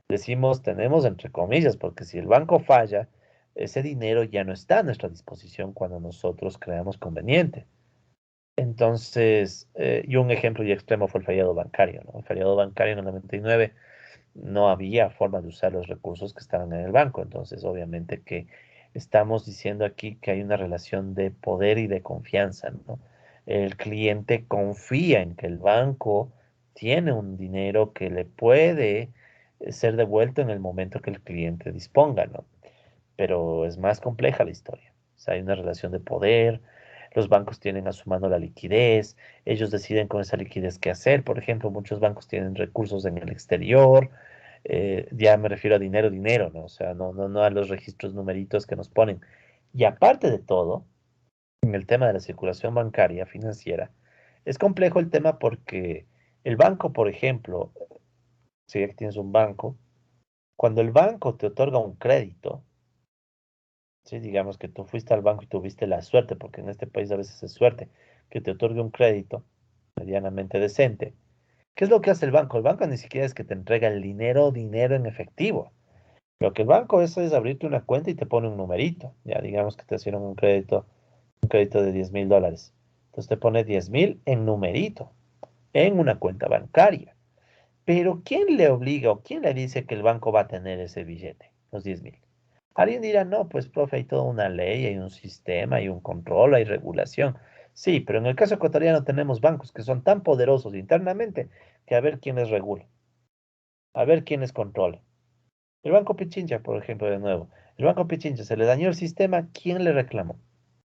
Decimos tenemos entre comillas, porque si el banco falla, ese dinero ya no está a nuestra disposición cuando nosotros creamos conveniente. Entonces, y un ejemplo y extremo fue el feriado bancario, ¿no? El feriado bancario en el 99 no había forma de usar los recursos que estaban en el banco. Entonces, obviamente que estamos diciendo aquí que hay una relación de poder y de confianza, ¿no? El cliente confía en que el banco tiene un dinero que le puede ser devuelto en el momento que el cliente disponga, ¿no? Pero es más compleja la historia. O sea, hay una relación de poder, los bancos tienen a su mano la liquidez, ellos deciden con esa liquidez qué hacer. Por ejemplo, muchos bancos tienen recursos en el exterior, ya me refiero a dinero, dinero, ¿no? O sea, no a los registros numeritos que nos ponen. Y aparte de todo, en el tema de la circulación bancaria financiera, es complejo el tema porque el banco, por ejemplo, si ya que tienes un banco, cuando el banco te otorga un crédito, sí, digamos que tú fuiste al banco y tuviste la suerte, porque en este país a veces es suerte, que te otorgue un crédito medianamente decente. ¿Qué es lo que hace el banco? El banco ni siquiera es que te entrega el dinero, dinero en efectivo. Lo que el banco es abrirte una cuenta y te pone un numerito. Ya digamos que te hicieron un crédito de $10.000. Entonces te pone 10.000 en numerito, en una cuenta bancaria. Pero ¿quién le obliga o quién le dice que el banco va a tener ese billete, los 10.000? Alguien dirá, no, pues profe, hay toda una ley, hay un sistema, hay un control, hay regulación. Sí, pero en el caso ecuatoriano tenemos bancos que son tan poderosos internamente que a ver quién les regula, a ver quién les controla. El Banco Pichincha, por ejemplo, de nuevo. El Banco Pichincha se le dañó el sistema, ¿quién le reclamó?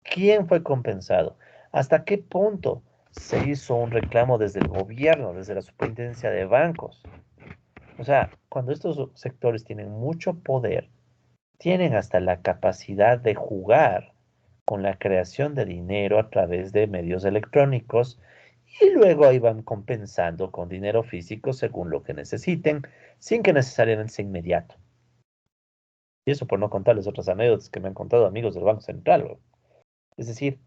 ¿Quién fue compensado? ¿Hasta qué punto se hizo un reclamo desde el gobierno, desde la superintendencia de bancos? O sea, cuando estos sectores tienen mucho poder, tienen hasta la capacidad de jugar con la creación de dinero a través de medios electrónicos y luego ahí van compensando con dinero físico según lo que necesiten, sin que necesariamente sea inmediato. Y eso por no contarles otras anécdotas que me han contado amigos del Banco Central, ¿no? Es decir,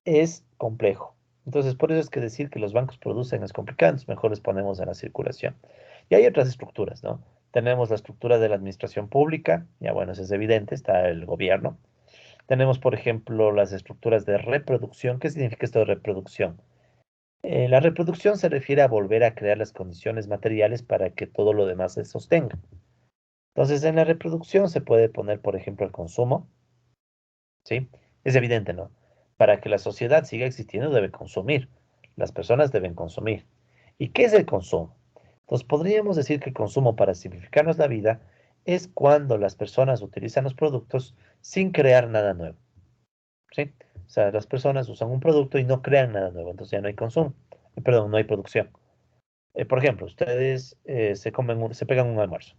es complejo. Entonces, por eso es que decir que los bancos producen es complicado, entonces mejor les ponemos en la circulación. Y hay otras estructuras, ¿no? Tenemos la estructura de la administración pública, ya bueno, eso es evidente, está el gobierno. Tenemos, por ejemplo, las estructuras de reproducción. ¿Qué significa esto de reproducción? La reproducción se refiere a volver a crear las condiciones materiales para que todo lo demás se sostenga. Entonces, en la reproducción se puede poner, por ejemplo, el consumo, ¿sí? Es evidente, ¿no? Para que la sociedad siga existiendo debe consumir. Las personas deben consumir. ¿Y qué es el consumo? Entonces, podríamos decir que el consumo, para simplificarnos la vida, es cuando las personas utilizan los productos sin crear nada nuevo, ¿sí? O sea, las personas usan un producto y no crean nada nuevo, entonces ya no hay consumo. Perdón, no hay producción. Por ejemplo, ustedes se pegan un almuerzo.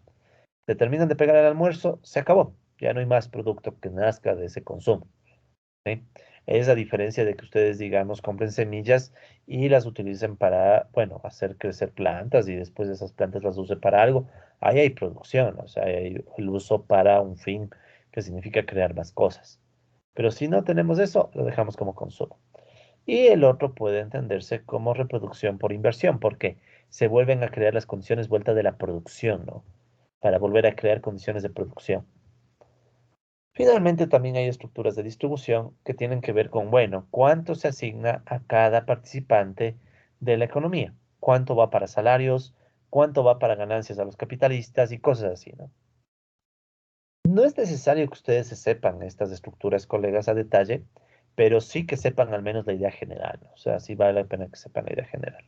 Se terminan de pegar el almuerzo, se acabó. Ya no hay más producto que nazca de ese consumo. ¿Sí? Es a diferencia de que ustedes, digamos, compren semillas y las utilicen para, bueno, hacer crecer plantas y después esas plantas las use para algo. Ahí hay producción, o sea, hay el uso para un fin que significa crear más cosas. Pero si no tenemos eso, lo dejamos como consumo. Y el otro puede entenderse como reproducción por inversión, porque se vuelven a crear las condiciones vuelta de la producción, ¿no? Para volver a crear condiciones de producción. Finalmente, también hay estructuras de distribución que tienen que ver con, bueno, cuánto se asigna a cada participante de la economía, cuánto va para salarios, cuánto va para ganancias a los capitalistas y cosas así, ¿no? No es necesario que ustedes se sepan estas estructuras, colegas, a detalle, pero sí que sepan al menos la idea general, ¿no? O sea, sí vale la pena que sepan la idea general.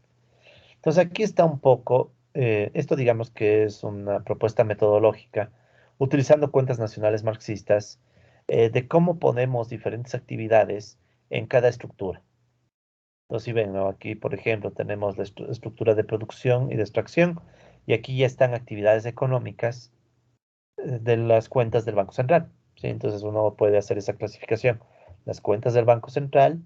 Entonces, aquí está un poco, esto digamos que es una propuesta metodológica, utilizando cuentas nacionales marxistas, de cómo ponemos diferentes actividades en cada estructura. Entonces, si ven, ¿no? Aquí, por ejemplo, tenemos la estructura de producción y de extracción, y aquí ya están actividades económicas de las cuentas del Banco Central, ¿sí? Entonces, uno puede hacer esa clasificación. Las cuentas del Banco Central,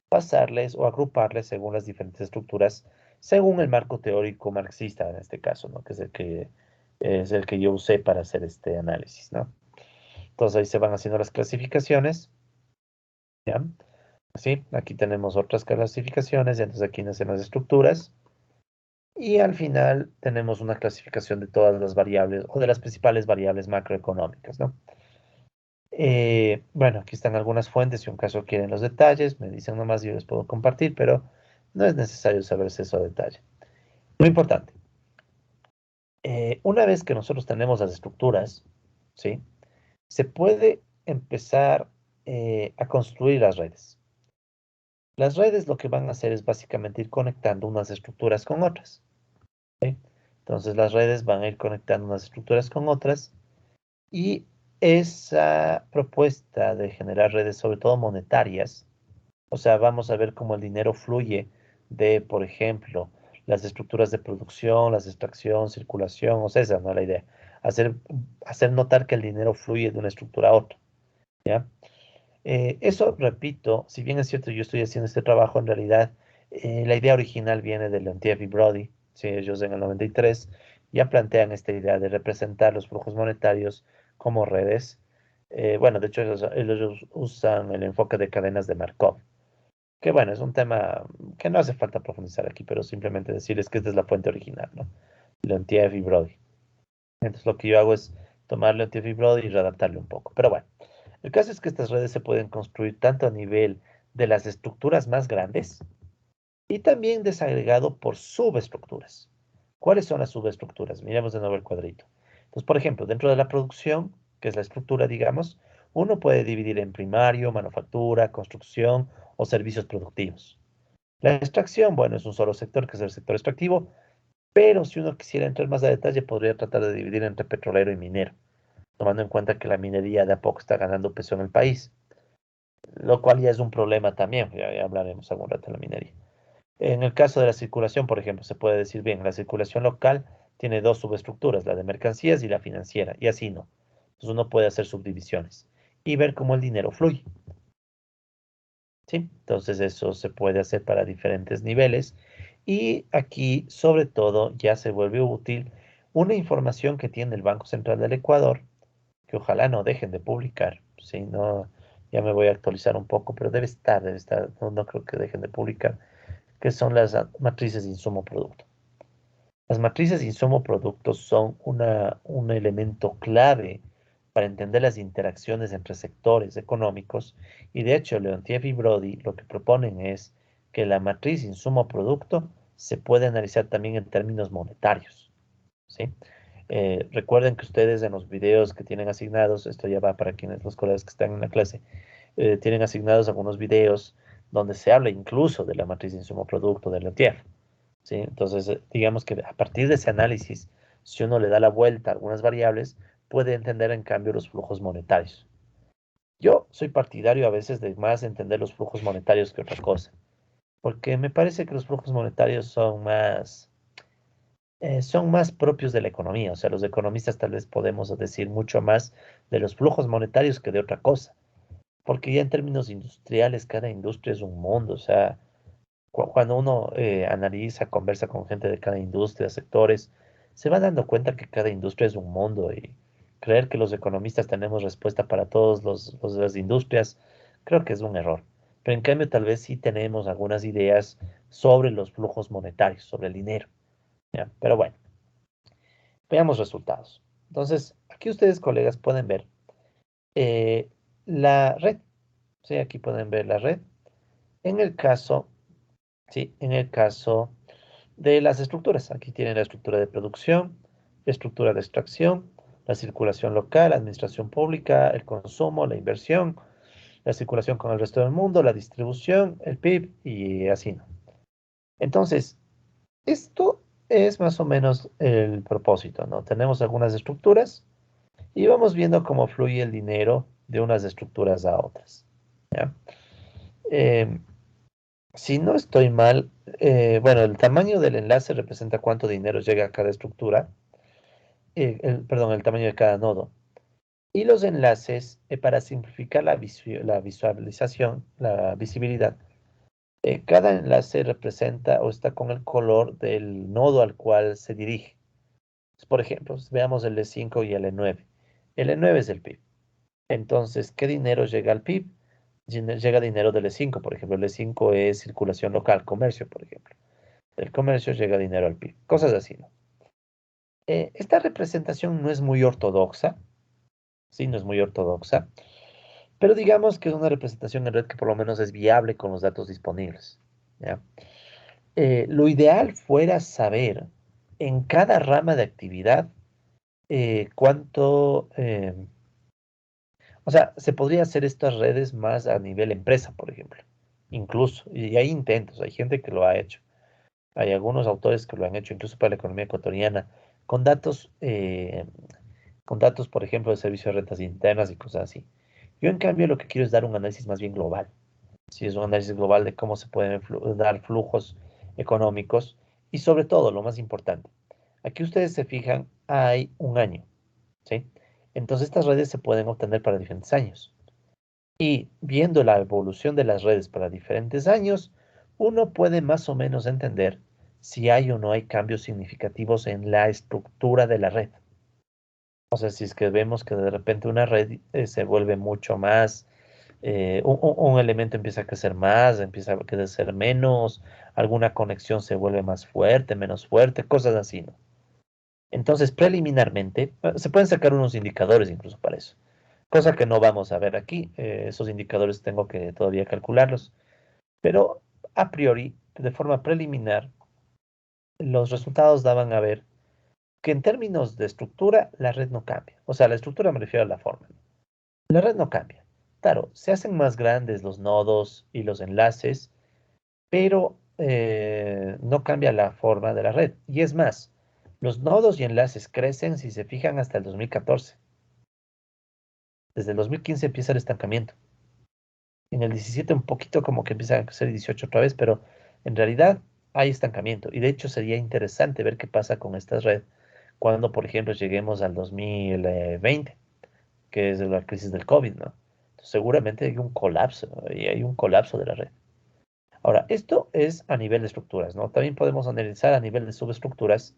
pasarles o agruparles según las diferentes estructuras, según el marco teórico marxista en este caso, ¿no? Que es el que yo usé para hacer este análisis, ¿no? Entonces ahí se van haciendo las clasificaciones, ¿ya? Sí, aquí tenemos otras clasificaciones, y entonces aquí nacen las estructuras, y al final tenemos una clasificación de todas las variables o de las principales variables macroeconómicas, ¿no? Bueno, aquí están algunas fuentes, si un caso quieren los detalles, me dicen nomás y yo les puedo compartir, pero no es necesario saberse eso a detalle. Muy importante, una vez que nosotros tenemos las estructuras, ¿sí? Se puede empezar a construir las redes. Las redes lo que van a hacer es básicamente ir conectando unas estructuras con otras, ¿sí? Entonces las redes van a ir conectando unas estructuras con otras y esa propuesta de generar redes, sobre todo monetarias, o sea, vamos a ver cómo el dinero fluye de, por ejemplo, las estructuras de producción, las de extracción, circulación, o sea, esa no es la idea. Hacer, hacer notar que el dinero fluye de una estructura a otra, ¿ya? Eso, repito, si bien es cierto, yo estoy haciendo este trabajo, en realidad la idea original viene de Leontief y Brody, ¿sí? Ellos en el 93 ya plantean esta idea de representar los flujos monetarios como redes. Bueno, de hecho, ellos usan el enfoque de cadenas de Markov, que bueno, es un tema que no hace falta profundizar aquí, pero simplemente decirles que esta es la fuente original, ¿no? Leontief y Brody. Entonces lo que yo hago es tomarle a Tiffy Brody y readaptarle un poco. Pero bueno, el caso es que estas redes se pueden construir tanto a nivel de las estructuras más grandes y también desagregado por subestructuras. ¿Cuáles son las subestructuras? Miremos de nuevo el cuadrito. Entonces, por ejemplo, dentro de la producción, que es la estructura, digamos, uno puede dividir en primario, manufactura, construcción o servicios productivos. La extracción, bueno, es un solo sector, que es el sector extractivo, pero si uno quisiera entrar más a detalle, podría tratar de dividir entre petrolero y minero, tomando en cuenta que la minería de a poco está ganando peso en el país, lo cual ya es un problema también, ya hablaremos algún rato de la minería. En el caso de la circulación, por ejemplo, se puede decir bien, la circulación local tiene dos subestructuras, la de mercancías y la financiera, y así no. Entonces uno puede hacer subdivisiones y ver cómo el dinero fluye, ¿sí? Entonces eso se puede hacer para diferentes niveles y aquí sobre todo ya se vuelve útil una información que tiene el Banco Central del Ecuador, que ojalá no dejen de publicar, ¿sí? No, ya me voy a actualizar un poco, pero debe estar, no, no creo que dejen de publicar, que son las matrices de insumo-producto. Las matrices de insumo-producto son un elemento clave para entender las interacciones entre sectores económicos y de hecho Leontief y Brody lo que proponen es que la matriz insumo-producto se puede analizar también en términos monetarios, ¿sí? Recuerden que ustedes en los videos que tienen asignados, esto ya va para quienes los colegas que están en la clase, tienen asignados algunos videos donde se habla incluso de la matriz de insumo-producto de Leontief. ¿Sí? Entonces, digamos que a partir de ese análisis, si uno le da la vuelta a algunas variables, puede entender en cambio los flujos monetarios. Yo soy partidario a veces de más entender los flujos monetarios que otra cosa, porque me parece que los flujos monetarios son más propios de la economía. O sea, los economistas tal vez podemos decir mucho más de los flujos monetarios que de otra cosa, porque ya en términos industriales, cada industria es un mundo. O sea, cuando uno analiza, conversa con gente de cada industria, sectores, se va dando cuenta que cada industria es un mundo y creer que los economistas tenemos respuesta para todas las industrias, creo que es un error. Pero en cambio, tal vez sí tenemos algunas ideas sobre los flujos monetarios, sobre el dinero, ¿ya? Pero bueno, veamos resultados. Entonces, aquí ustedes, colegas, pueden ver eh, la red. Sí, aquí pueden ver la red. En el caso, sí, en el caso de las estructuras. Aquí tienen la estructura de producción, estructura de extracción, la circulación local, administración pública, el consumo, la inversión, la circulación con el resto del mundo, la distribución, el PIB y así, ¿no? Entonces, esto es más o menos el propósito, ¿no? Tenemos algunas estructuras y vamos viendo cómo fluye el dinero de unas estructuras a otras, ¿ya? Em, Si no estoy mal, bueno, el tamaño del enlace representa cuánto dinero llega a cada estructura, perdón, el tamaño de cada nodo. Y los enlaces, para simplificar la visualización, la visibilidad, cada enlace representa o está con el color del nodo al cual se dirige. Por ejemplo, veamos el E5 y el E9. El E9 es el PIB. Entonces, ¿qué dinero llega al PIB? Llega dinero del E5, por ejemplo. El E5 es circulación local, comercio, por ejemplo. Del comercio llega dinero al PIB. Cosas así, ¿no? Esta representación no es muy ortodoxa, sí, no es muy ortodoxa, pero digamos que es una representación en red que por lo menos es viable con los datos disponibles, ¿ya? Lo ideal fuera saber en cada rama de actividad cuánto, o sea, se podría hacer estas redes más a nivel empresa, por ejemplo, incluso, y hay intentos, hay gente que lo ha hecho. Hay algunos autores que lo han hecho incluso para la economía ecuatoriana, con datos, eh, con datos, por ejemplo, de servicio de rentas internas y cosas así. Yo, en cambio, lo que quiero es dar un análisis más bien global. Si es un análisis global de cómo se pueden dar flujos económicos y sobre todo, lo más importante, aquí ustedes se fijan, hay un año, ¿sí? Entonces estas redes se pueden obtener para diferentes años. Y viendo la evolución de las redes para diferentes años, uno puede más o menos entender si hay o no hay cambios significativos en la estructura de la red. O sea, si es que vemos que de repente una red se vuelve mucho más, un elemento empieza a crecer más, empieza a crecer menos, alguna conexión se vuelve más fuerte, menos fuerte, cosas así, ¿no? Entonces, preliminarmente, se pueden sacar unos indicadores incluso para eso, cosa que no vamos a ver aquí. Esos indicadores tengo que todavía calcularlos, pero a priori, de forma preliminar, los resultados daban a ver que en términos de estructura, la red no cambia. O sea, la estructura me refiero a la forma. La red no cambia. Claro, se hacen más grandes los nodos y los enlaces, pero no cambia la forma de la red. Y es más, los nodos y enlaces crecen, si se fijan, hasta el 2014. Desde el 2015 empieza el estancamiento. En el 17 un poquito como que empieza a crecer, 18 otra vez, pero en realidad hay estancamiento. Y de hecho sería interesante ver qué pasa con esta red cuando, por ejemplo, lleguemos al 2020, que es la crisis del COVID, ¿no? Entonces, seguramente hay un colapso, ¿no? Y hay un colapso de la red. Ahora, esto es a nivel de estructuras, ¿no? También podemos analizar a nivel de subestructuras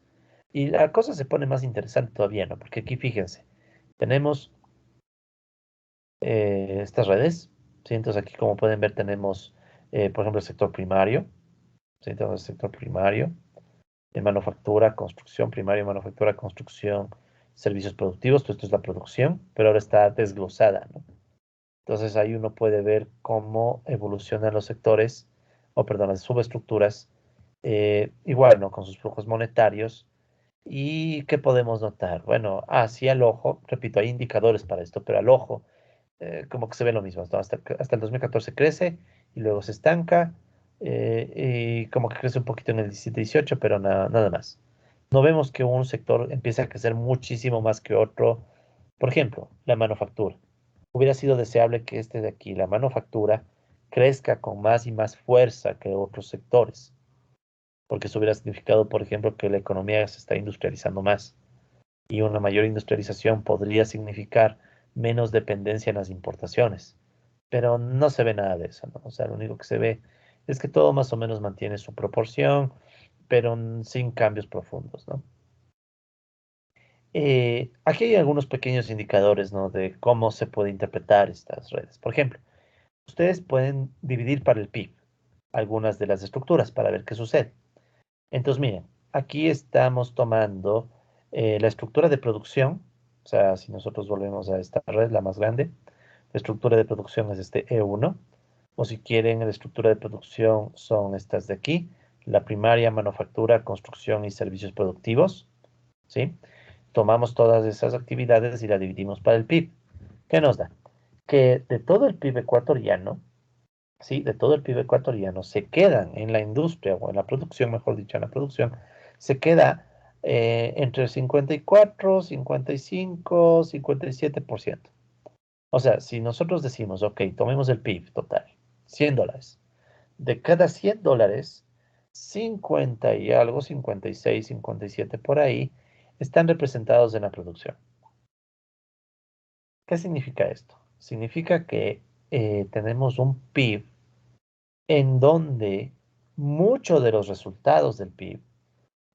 y la cosa se pone más interesante todavía, ¿no? Porque aquí fíjense, tenemos estas redes, ¿sí? Entonces aquí como pueden ver tenemos, por ejemplo, el sector primario, ¿sí? Entonces el sector primario, de manufactura, construcción, primario, manufactura, construcción, servicios productivos, pues esto es la producción, pero ahora está desglosada, ¿no? Entonces ahí uno puede ver cómo evolucionan los sectores, o perdón, las subestructuras, igual, ¿no? Con sus flujos monetarios. ¿Y qué podemos notar? Bueno, sí al ojo, repito, hay indicadores para esto, pero al ojo, como que se ve lo mismo, ¿no? Hasta el 2014 crece y luego se estanca, y como que crece un poquito en el 17-18, pero nada más. No vemos que un sector empiece a crecer muchísimo más que otro. Por ejemplo, la manufactura. Hubiera sido deseable que este de aquí, la manufactura, crezca con más y más fuerza que otros sectores, porque eso hubiera significado, por ejemplo, que la economía se está industrializando más y una mayor industrialización podría significar menos dependencia en las importaciones. Pero no se ve nada de eso, ¿no? O sea, lo único que se ve es que todo más o menos mantiene su proporción, pero sin cambios profundos, ¿no? Aquí hay algunos pequeños indicadores, ¿no? De cómo se puede interpretar estas redes. Por ejemplo, ustedes pueden dividir para el PIB algunas de las estructuras para ver qué sucede. Entonces, miren, aquí estamos tomando la estructura de producción, o sea, si nosotros volvemos a esta red, la más grande, la estructura de producción es este E1, o si quieren, la estructura de producción son estas de aquí, la primaria, manufactura, construcción y servicios productivos, ¿sí? Tomamos todas esas actividades y la dividimos para el PIB. ¿Qué nos da? Que de todo el PIB ecuatoriano, ¿sí? De todo el PIB ecuatoriano se quedan en la industria o en la producción, mejor dicho, en la producción, se queda entre el 54, 55, 57%. O sea, si nosotros decimos, ok, tomemos el PIB total, $100. De cada $100, 50 y algo, 56, 57 por ahí, están representados en la producción. ¿Qué significa esto? Significa que tenemos un PIB en donde muchos de los resultados del PIB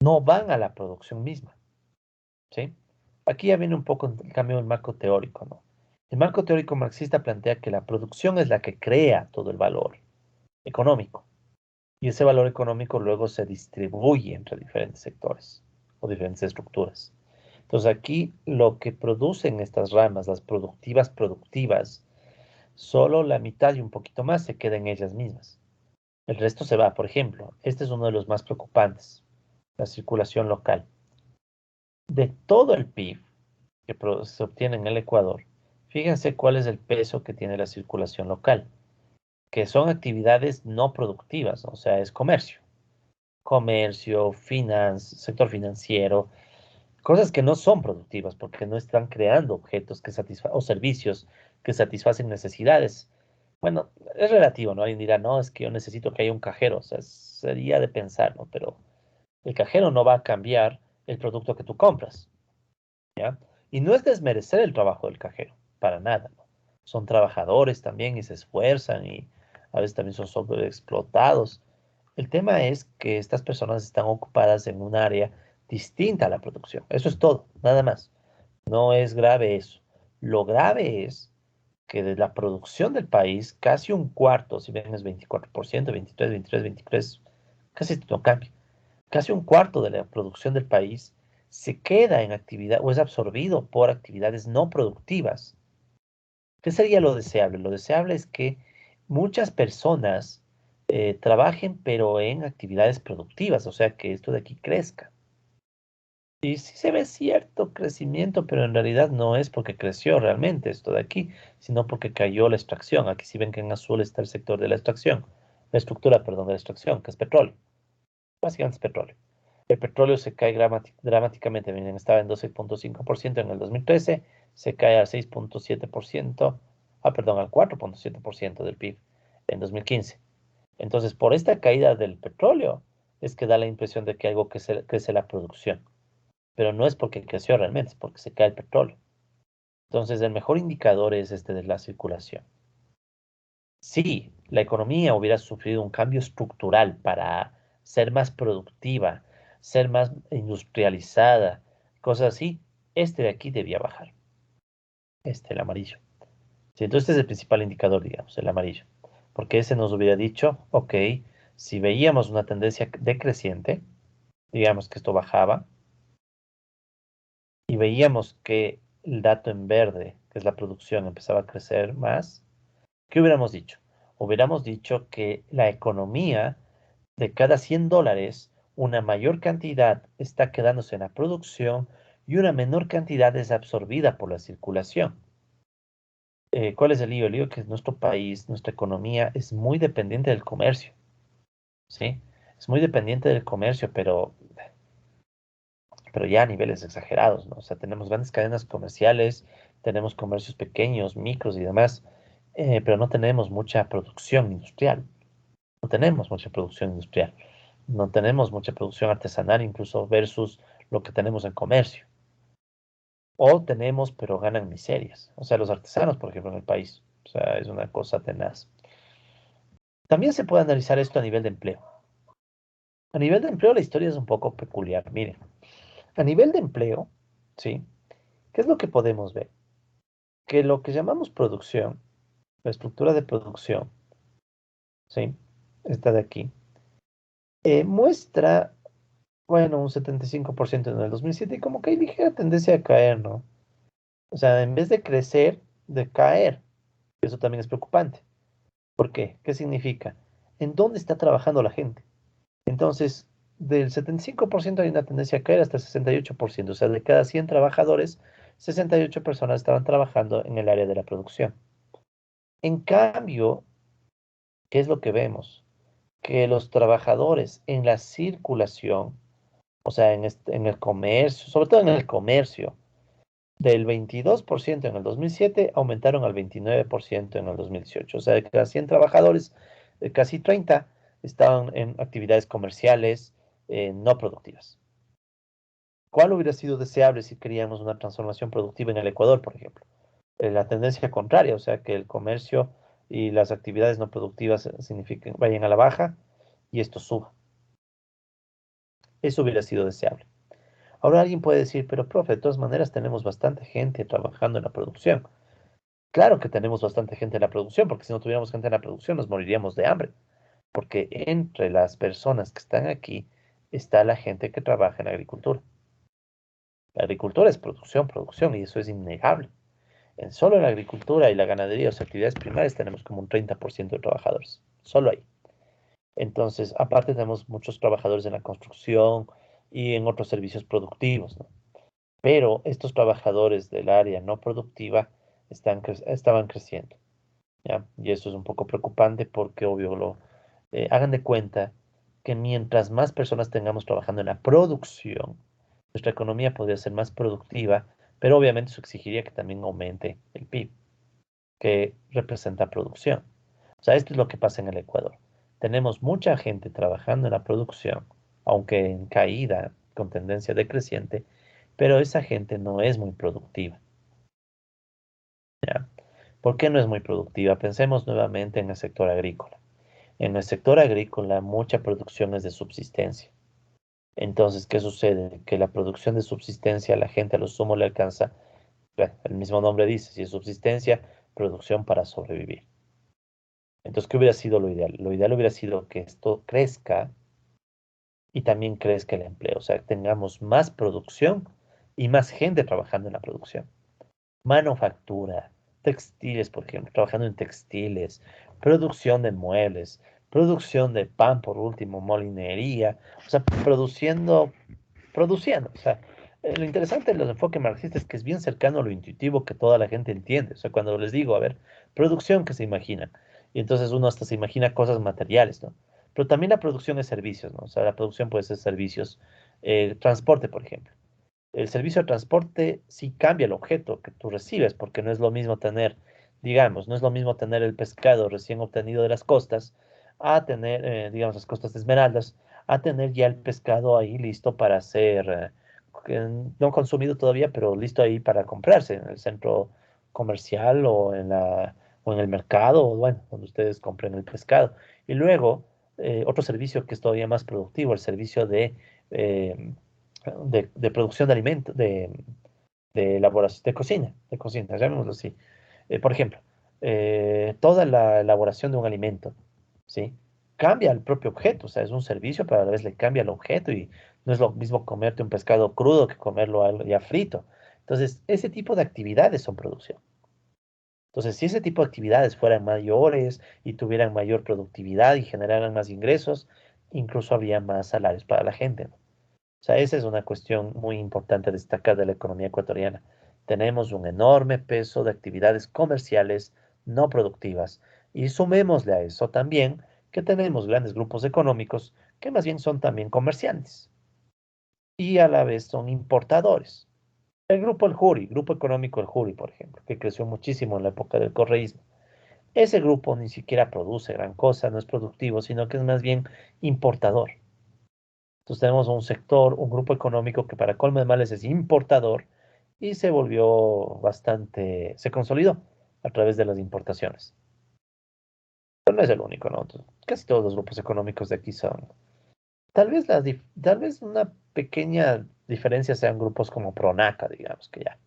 no van a la producción misma, ¿sí? Aquí ya viene un poco el cambio del marco teórico, ¿no? El marco teórico marxista plantea que la producción es la que crea todo el valor económico y ese valor económico luego se distribuye entre diferentes sectores o diferentes estructuras. Entonces aquí lo que producen estas ramas, las productivas, solo la mitad y un poquito más se queda en ellas mismas. El resto se va. Por ejemplo, este es uno de los más preocupantes, la circulación local. De todo el PIB que se obtiene en el Ecuador, fíjense cuál es el peso que tiene la circulación local, que son actividades no productivas, o sea, es comercio. Comercio, sector financiero, cosas que no son productivas porque no están creando objetos que o servicios que satisfacen necesidades. Bueno, es relativo, ¿no? Alguien dirá, no, es que yo necesito que haya un cajero, o sea, sería de pensar, ¿no? Pero el cajero no va a cambiar el producto que tú compras, ¿ya? Y no es desmerecer el trabajo del cajero, para nada, ¿no? Son trabajadores también y se esfuerzan y a veces también son sobreexplotados. El tema es que estas personas están ocupadas en un área distinta a la producción. Eso es todo, nada más. No es grave eso. Lo grave es que de la producción del país, casi un cuarto, si bien es 24%, 23, 23, 23, casi no cambia. Casi un cuarto de la producción del país se queda en actividad o es absorbido por actividades no productivas. ¿Qué sería lo deseable? Lo deseable es que muchas personas trabajen, pero en actividades productivas, o sea, que esto de aquí crezca. Y sí se ve cierto crecimiento, pero en realidad no es porque creció realmente esto de aquí, sino porque cayó la extracción. Aquí sí ven que en azul está el sector de la extracción, la estructura, perdón, de la extracción, que es petróleo. Básicamente es petróleo. El petróleo se cae dramáticamente. Miren, estaba en 12,5% en el 2013, se cae al 6,7%, perdón, al 4,7% del PIB en 2015. Entonces, por esta caída del petróleo, es que da la impresión de que algo crece la producción. Pero no es porque creció realmente, es porque se cae el petróleo. Entonces, el mejor indicador es este de la circulación. Si la economía hubiera sufrido un cambio estructural para ser más productiva, ser más industrializada, cosas así, este de aquí debía bajar. El amarillo. Sí, entonces este es el principal indicador, digamos, el amarillo. Porque ese nos hubiera dicho, ok, si veíamos una tendencia decreciente, digamos que esto bajaba, y veíamos que el dato en verde, que es la producción, empezaba a crecer más, ¿qué hubiéramos dicho? Hubiéramos dicho que la economía de cada $100, una mayor cantidad está quedándose en la producción y una menor cantidad es absorbida por la circulación. ¿Cuál es el lío? El lío es que nuestro país, nuestra economía es muy dependiente del comercio, ¿sí? Es muy dependiente del comercio, pero ya a niveles exagerados, ¿no? O sea, tenemos grandes cadenas comerciales, tenemos comercios pequeños, micros y demás, pero no tenemos mucha producción industrial. No tenemos mucha producción industrial. No tenemos mucha producción artesanal, incluso versus lo que tenemos en comercio. O tenemos, pero ganan miserias. O sea, los artesanos, por ejemplo, en el país. O sea, es una cosa tenaz. También se puede analizar esto a nivel de empleo. A nivel de empleo, la historia es un poco peculiar. Miren, a nivel de empleo, ¿sí? ¿Qué es lo que podemos ver? Que lo que llamamos producción, la estructura de producción, ¿sí? Esta de aquí, muestra, bueno, un 75% en el 2007 y como que hay ligera tendencia a caer, ¿no? O sea, en vez de crecer, de caer. Eso también es preocupante. ¿Por qué? ¿Qué significa? ¿En dónde está trabajando la gente? Entonces, del 75% hay una tendencia a caer hasta el 68%. O sea, de cada 100 trabajadores, 68 personas estaban trabajando en el área de la producción. En cambio, ¿qué es lo que vemos? Que los trabajadores en la circulación, o sea, en el comercio, sobre todo en el comercio, del 22% en el 2007 aumentaron al 29% en el 2018. O sea, de cada 100 trabajadores, casi 30 estaban en actividades comerciales no productivas. ¿Cuál hubiera sido deseable si queríamos una transformación productiva en el Ecuador, por ejemplo? La tendencia contraria, o sea, que el comercio y las actividades no productivas vayan a la baja y esto suba. Eso hubiera sido deseable. Ahora alguien puede decir, pero profe, de todas maneras tenemos bastante gente trabajando en la producción. Claro que tenemos bastante gente en la producción, porque si no tuviéramos gente en la producción nos moriríamos de hambre. Porque entre las personas que están aquí está la gente que trabaja en la agricultura. La agricultura es producción, producción, y eso es innegable. En solo la agricultura y la ganadería, o sea, actividades primarias, tenemos como un 30% de trabajadores. Solo ahí. Entonces, aparte tenemos muchos trabajadores en la construcción y en otros servicios productivos, ¿no? Pero estos trabajadores del área no productiva estaban creciendo. ¿Ya? Y eso es un poco preocupante porque, obvio, hagan de cuenta que mientras más personas tengamos trabajando en la producción, nuestra economía podría ser más productiva, pero obviamente eso exigiría que también aumente el PIB, que representa producción. O sea, esto es lo que pasa en el Ecuador. Tenemos mucha gente trabajando en la producción, aunque en caída, con tendencia decreciente, pero esa gente no es muy productiva. ¿Ya? ¿Por qué no es muy productiva? Pensemos nuevamente en el sector agrícola. En el sector agrícola, mucha producción es de subsistencia. Entonces, ¿qué sucede? Que la producción de subsistencia, la gente a lo sumo le alcanza, bueno, el mismo nombre dice, si es subsistencia, producción para sobrevivir. Entonces, ¿qué hubiera sido lo ideal? Lo ideal hubiera sido que esto crezca y también crezca el empleo, o sea, que tengamos más producción y más gente trabajando en la producción. Manufactura, textiles, por ejemplo, trabajando en textiles, producción de muebles, producción de pan, por último, molinería, o sea, produciendo. O sea, lo interesante de los enfoques marxistas es que es bien cercano a lo intuitivo que toda la gente entiende. O sea, cuando les digo, a ver, producción que se imagina, y entonces uno hasta se imagina cosas materiales, ¿no? Pero también la producción de servicios, ¿no? O sea, la producción puede ser servicios, transporte, por ejemplo. El servicio de transporte sí cambia el objeto que tú recibes, porque no es lo mismo tener, digamos, no es lo mismo tener el pescado recién obtenido de las costas, a tener, digamos, las costas de Esmeraldas, a tener ya el pescado ahí listo para ser, no consumido todavía, pero listo ahí para comprarse en el centro comercial o en el mercado, o bueno, donde ustedes compren el pescado. Y luego, otro servicio que es todavía más productivo, el servicio eh, de producción de alimentos, de elaboración, de cocina, llamémoslo así. Por ejemplo, toda la elaboración de un alimento, ¿sí? Cambia el propio objeto, o sea, es un servicio, pero a la vez le cambia el objeto y no es lo mismo comerte un pescado crudo que comerlo ya frito. Entonces, ese tipo de actividades son producción. Entonces, si ese tipo de actividades fueran mayores y tuvieran mayor productividad y generaran más ingresos, incluso habría más salarios para la gente, ¿no? O sea, esa es una cuestión muy importante a destacar de la economía ecuatoriana. Tenemos un enorme peso de actividades comerciales no productivas y sumémosle a eso también que tenemos grandes grupos económicos que más bien son también comerciantes y a la vez son importadores. El grupo El Juri, Grupo Económico El Juri, por ejemplo, que creció muchísimo en la época del correísmo. Ese grupo ni siquiera produce gran cosa, no es productivo, sino que es más bien importador. Entonces tenemos un sector, un grupo económico que para colmo de males es importador y se volvió bastante, se consolidó a través de las importaciones. Pero no es el único, ¿no? Casi todos los grupos económicos de aquí son. Tal vez una pequeña diferencia sean grupos como Pronaca, digamos, que ya,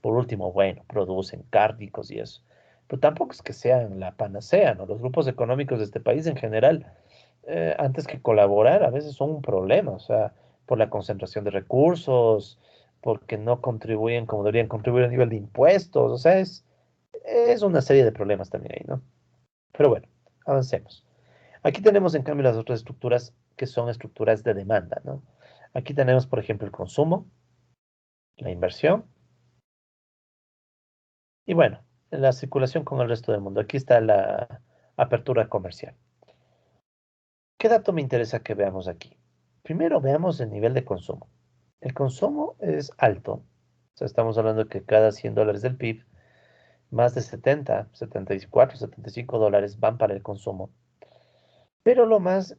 por último, bueno, producen cárnicos y eso. Pero tampoco es que sean la panacea, ¿no? Los grupos económicos de este país en general, antes que colaborar, a veces son un problema, o sea, por la concentración de recursos, porque no contribuyen como deberían contribuir a nivel de impuestos, o sea, es una serie de problemas también ahí, ¿no? Pero bueno, avancemos. Aquí tenemos en cambio las otras estructuras que son estructuras de demanda, ¿no? Aquí tenemos, por ejemplo, el consumo, la inversión y bueno, la circulación con el resto del mundo. Aquí está la apertura comercial. ¿Qué dato me interesa que veamos aquí? Primero veamos el nivel de consumo. El consumo es alto. O sea, estamos hablando de que cada $100 del PIB, más de 70, 74, $75 van para el consumo. Pero lo más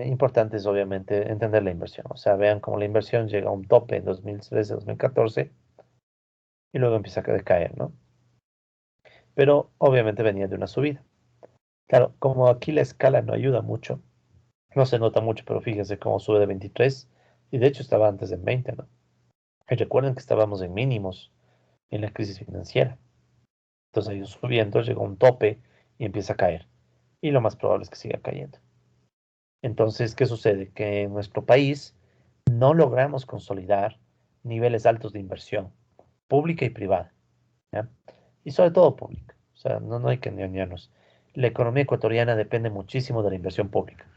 importante es obviamente entender la inversión. O sea, vean cómo la inversión llega a un tope en 2013, 2014 y luego empieza a decaer, ¿no? Pero obviamente venía de una subida. Claro, como aquí la escala no ayuda mucho, no se nota mucho, pero fíjense cómo sube de 23 y de hecho estaba antes en 20, ¿no? Y recuerden que estábamos en mínimos en la crisis financiera. Entonces ha ido subiendo, llegó a un tope y empieza a caer. Y lo más probable es que siga cayendo. Entonces, ¿qué sucede? Que en nuestro país no logramos consolidar niveles altos de inversión pública y privada, ¿ya? Y sobre todo pública. O sea, no hay que engañarnos. La economía ecuatoriana depende muchísimo de la inversión pública.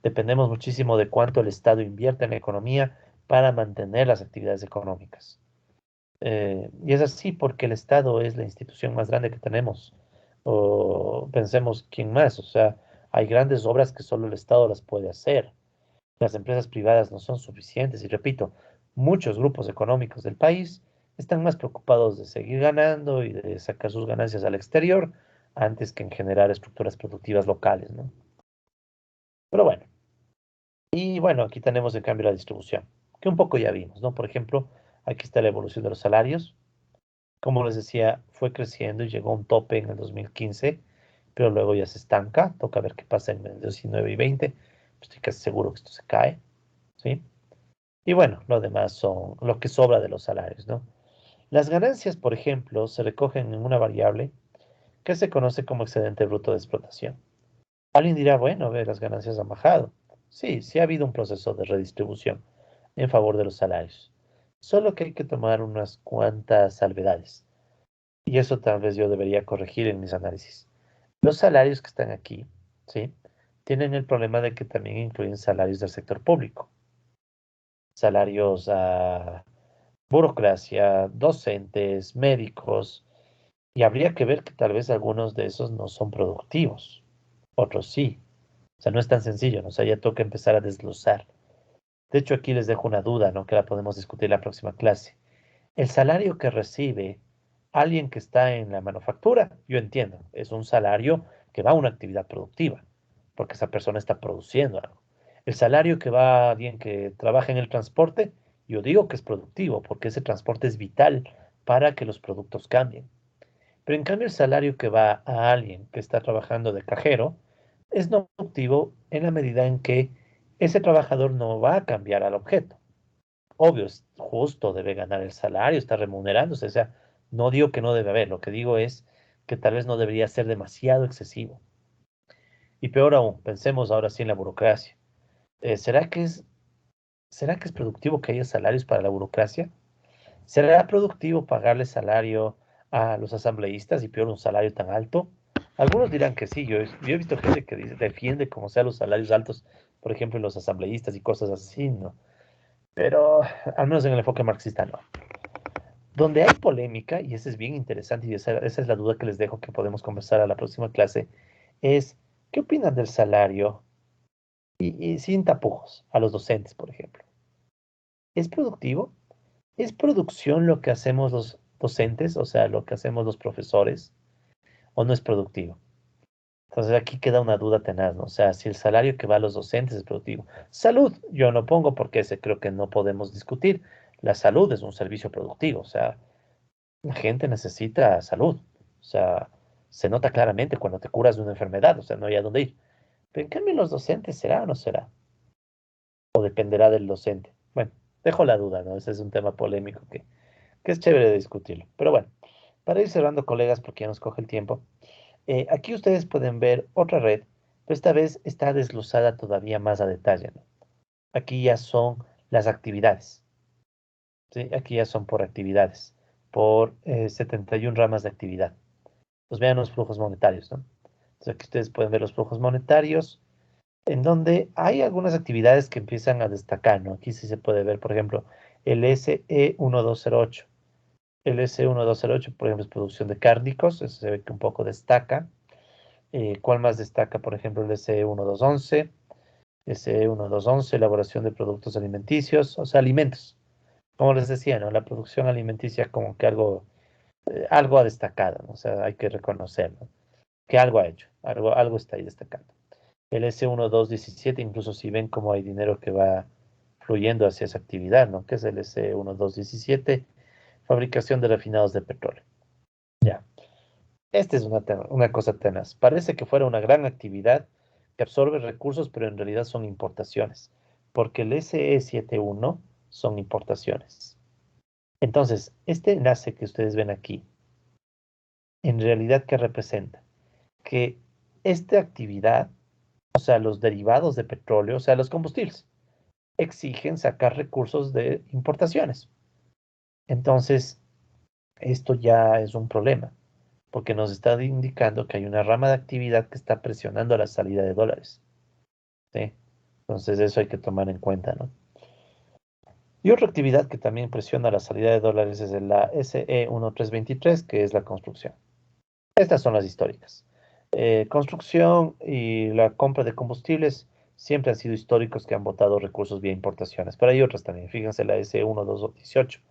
Dependemos muchísimo de cuánto el Estado invierte en la economía para mantener las actividades económicas. Y es así porque el Estado es la institución más grande que tenemos. O pensemos quién más. O sea, hay grandes obras que solo el Estado las puede hacer. Las empresas privadas no son suficientes. Y repito, muchos grupos económicos del país están más preocupados de seguir ganando y de sacar sus ganancias al exterior antes que en generar estructuras productivas locales, ¿no? Pero bueno, y bueno, aquí tenemos en cambio la distribución, que un poco ya vimos, ¿no? Por ejemplo, aquí está la evolución de los salarios. Como les decía, fue creciendo y llegó a un tope en el 2015, pero luego ya se estanca. Toca ver qué pasa en el 19 y 20. Estoy casi seguro que esto se cae, ¿sí? Y bueno, lo demás son lo que sobra de los salarios, ¿no? Las ganancias, por ejemplo, se recogen en una variable que se conoce como excedente bruto de explotación. Alguien dirá, bueno, ve, las ganancias han bajado. Sí, sí ha habido un proceso de redistribución en favor de los salarios. Solo que hay que tomar unas cuantas salvedades. Y eso tal vez yo debería corregir en mis análisis. Los salarios que están aquí, ¿sí? Tienen el problema de que también incluyen salarios del sector público, salarios a burocracia, docentes, médicos, y habría que ver que tal vez algunos de esos no son productivos, otros sí. O sea, no es tan sencillo, ¿no? O sea, ya toca empezar a desglosar. De hecho, aquí les dejo una duda, ¿no? Que la podemos discutir en la próxima clase. El salario que recibe alguien que está en la manufactura, yo entiendo, es un salario que va a una actividad productiva, porque esa persona está produciendo algo. El salario que va a alguien que trabaja en el transporte, yo digo que es productivo, porque ese transporte es vital para que los productos cambien. Pero en cambio el salario que va a alguien que está trabajando de cajero es no productivo en la medida en que ese trabajador no va a cambiar al objeto. Obvio, es justo, debe ganar el salario, está remunerándose. O sea, no digo que no debe haber, lo que digo es que tal vez no debería ser demasiado excesivo. Y peor aún, pensemos ahora sí en la burocracia. ¿Será será que es productivo que haya salarios para la burocracia? ¿Será productivo pagarle salario a los asambleístas y peor un salario tan alto? Algunos dirán que sí, yo he visto gente que defiende como sea los salarios altos, por ejemplo, en los asambleístas y cosas así, ¿no? Pero al menos en el enfoque marxista no. Donde hay polémica, y eso es bien interesante, y esa es la duda que les dejo que podemos conversar a la próxima clase, es ¿qué opinan del salario? Y sin tapujos, a los docentes, por ejemplo. ¿Es productivo? ¿Es producción lo que hacemos los docentes, o sea, lo que hacemos los profesores, o no es productivo? Entonces aquí queda una duda tenaz, ¿no? O sea, si el salario que va a los docentes es productivo. Salud, yo no pongo porque ese creo que no podemos discutir. La salud es un servicio productivo, o sea, la gente necesita salud. O sea, se nota claramente cuando te curas de una enfermedad, o sea, no hay a dónde ir. Pero en cambio, los docentes, ¿será o no será? O dependerá del docente. Bueno, dejo la duda, ¿no? Ese es un tema polémico que es chévere de discutirlo. Pero bueno, para ir cerrando, colegas, porque ya nos coge el tiempo, aquí ustedes pueden ver otra red, pero esta vez está desglosada todavía más a detalle, ¿no? Aquí ya son las actividades, ¿sí? Aquí ya son por actividades, por 71 ramas de actividad. Pues vean los flujos monetarios, ¿no? Entonces aquí ustedes pueden ver los flujos monetarios, en donde hay algunas actividades que empiezan a destacar, ¿no? Aquí sí se puede ver, por ejemplo, el SE1208. El SE1208, por ejemplo, es producción de cárnicos, eso se ve que un poco destaca. ¿Cuál más destaca? Por ejemplo, el SE1211. SE1211, elaboración de productos alimenticios, o sea, alimentos. Como les decía, ¿no? La producción alimenticia como que algo ha destacado, ¿no? O sea, hay que reconocerlo, que algo ha hecho, algo está ahí destacando. El S1217, incluso si ven cómo hay dinero que va fluyendo hacia esa actividad, ¿no? Que es el S1217, fabricación de refinados de petróleo. Ya, esta es una cosa tenaz. Parece que fuera una gran actividad que absorbe recursos, pero en realidad son importaciones, porque el SE71 son importaciones. Entonces, este enlace que ustedes ven aquí, en realidad, ¿qué representa? Que esta actividad, o sea, los derivados de petróleo, o sea, los combustibles, exigen sacar recursos de importaciones. Entonces, esto ya es un problema, porque nos está indicando que hay una rama de actividad que está presionando la salida de dólares, ¿sí? Entonces, eso hay que tomar en cuenta, ¿no? Y otra actividad que también presiona la salida de dólares es la SE1323, que es la construcción. Estas son las históricas. Construcción y la compra de combustibles siempre han sido históricos que han botado recursos vía importaciones, pero hay otras también. Fíjense la S1218.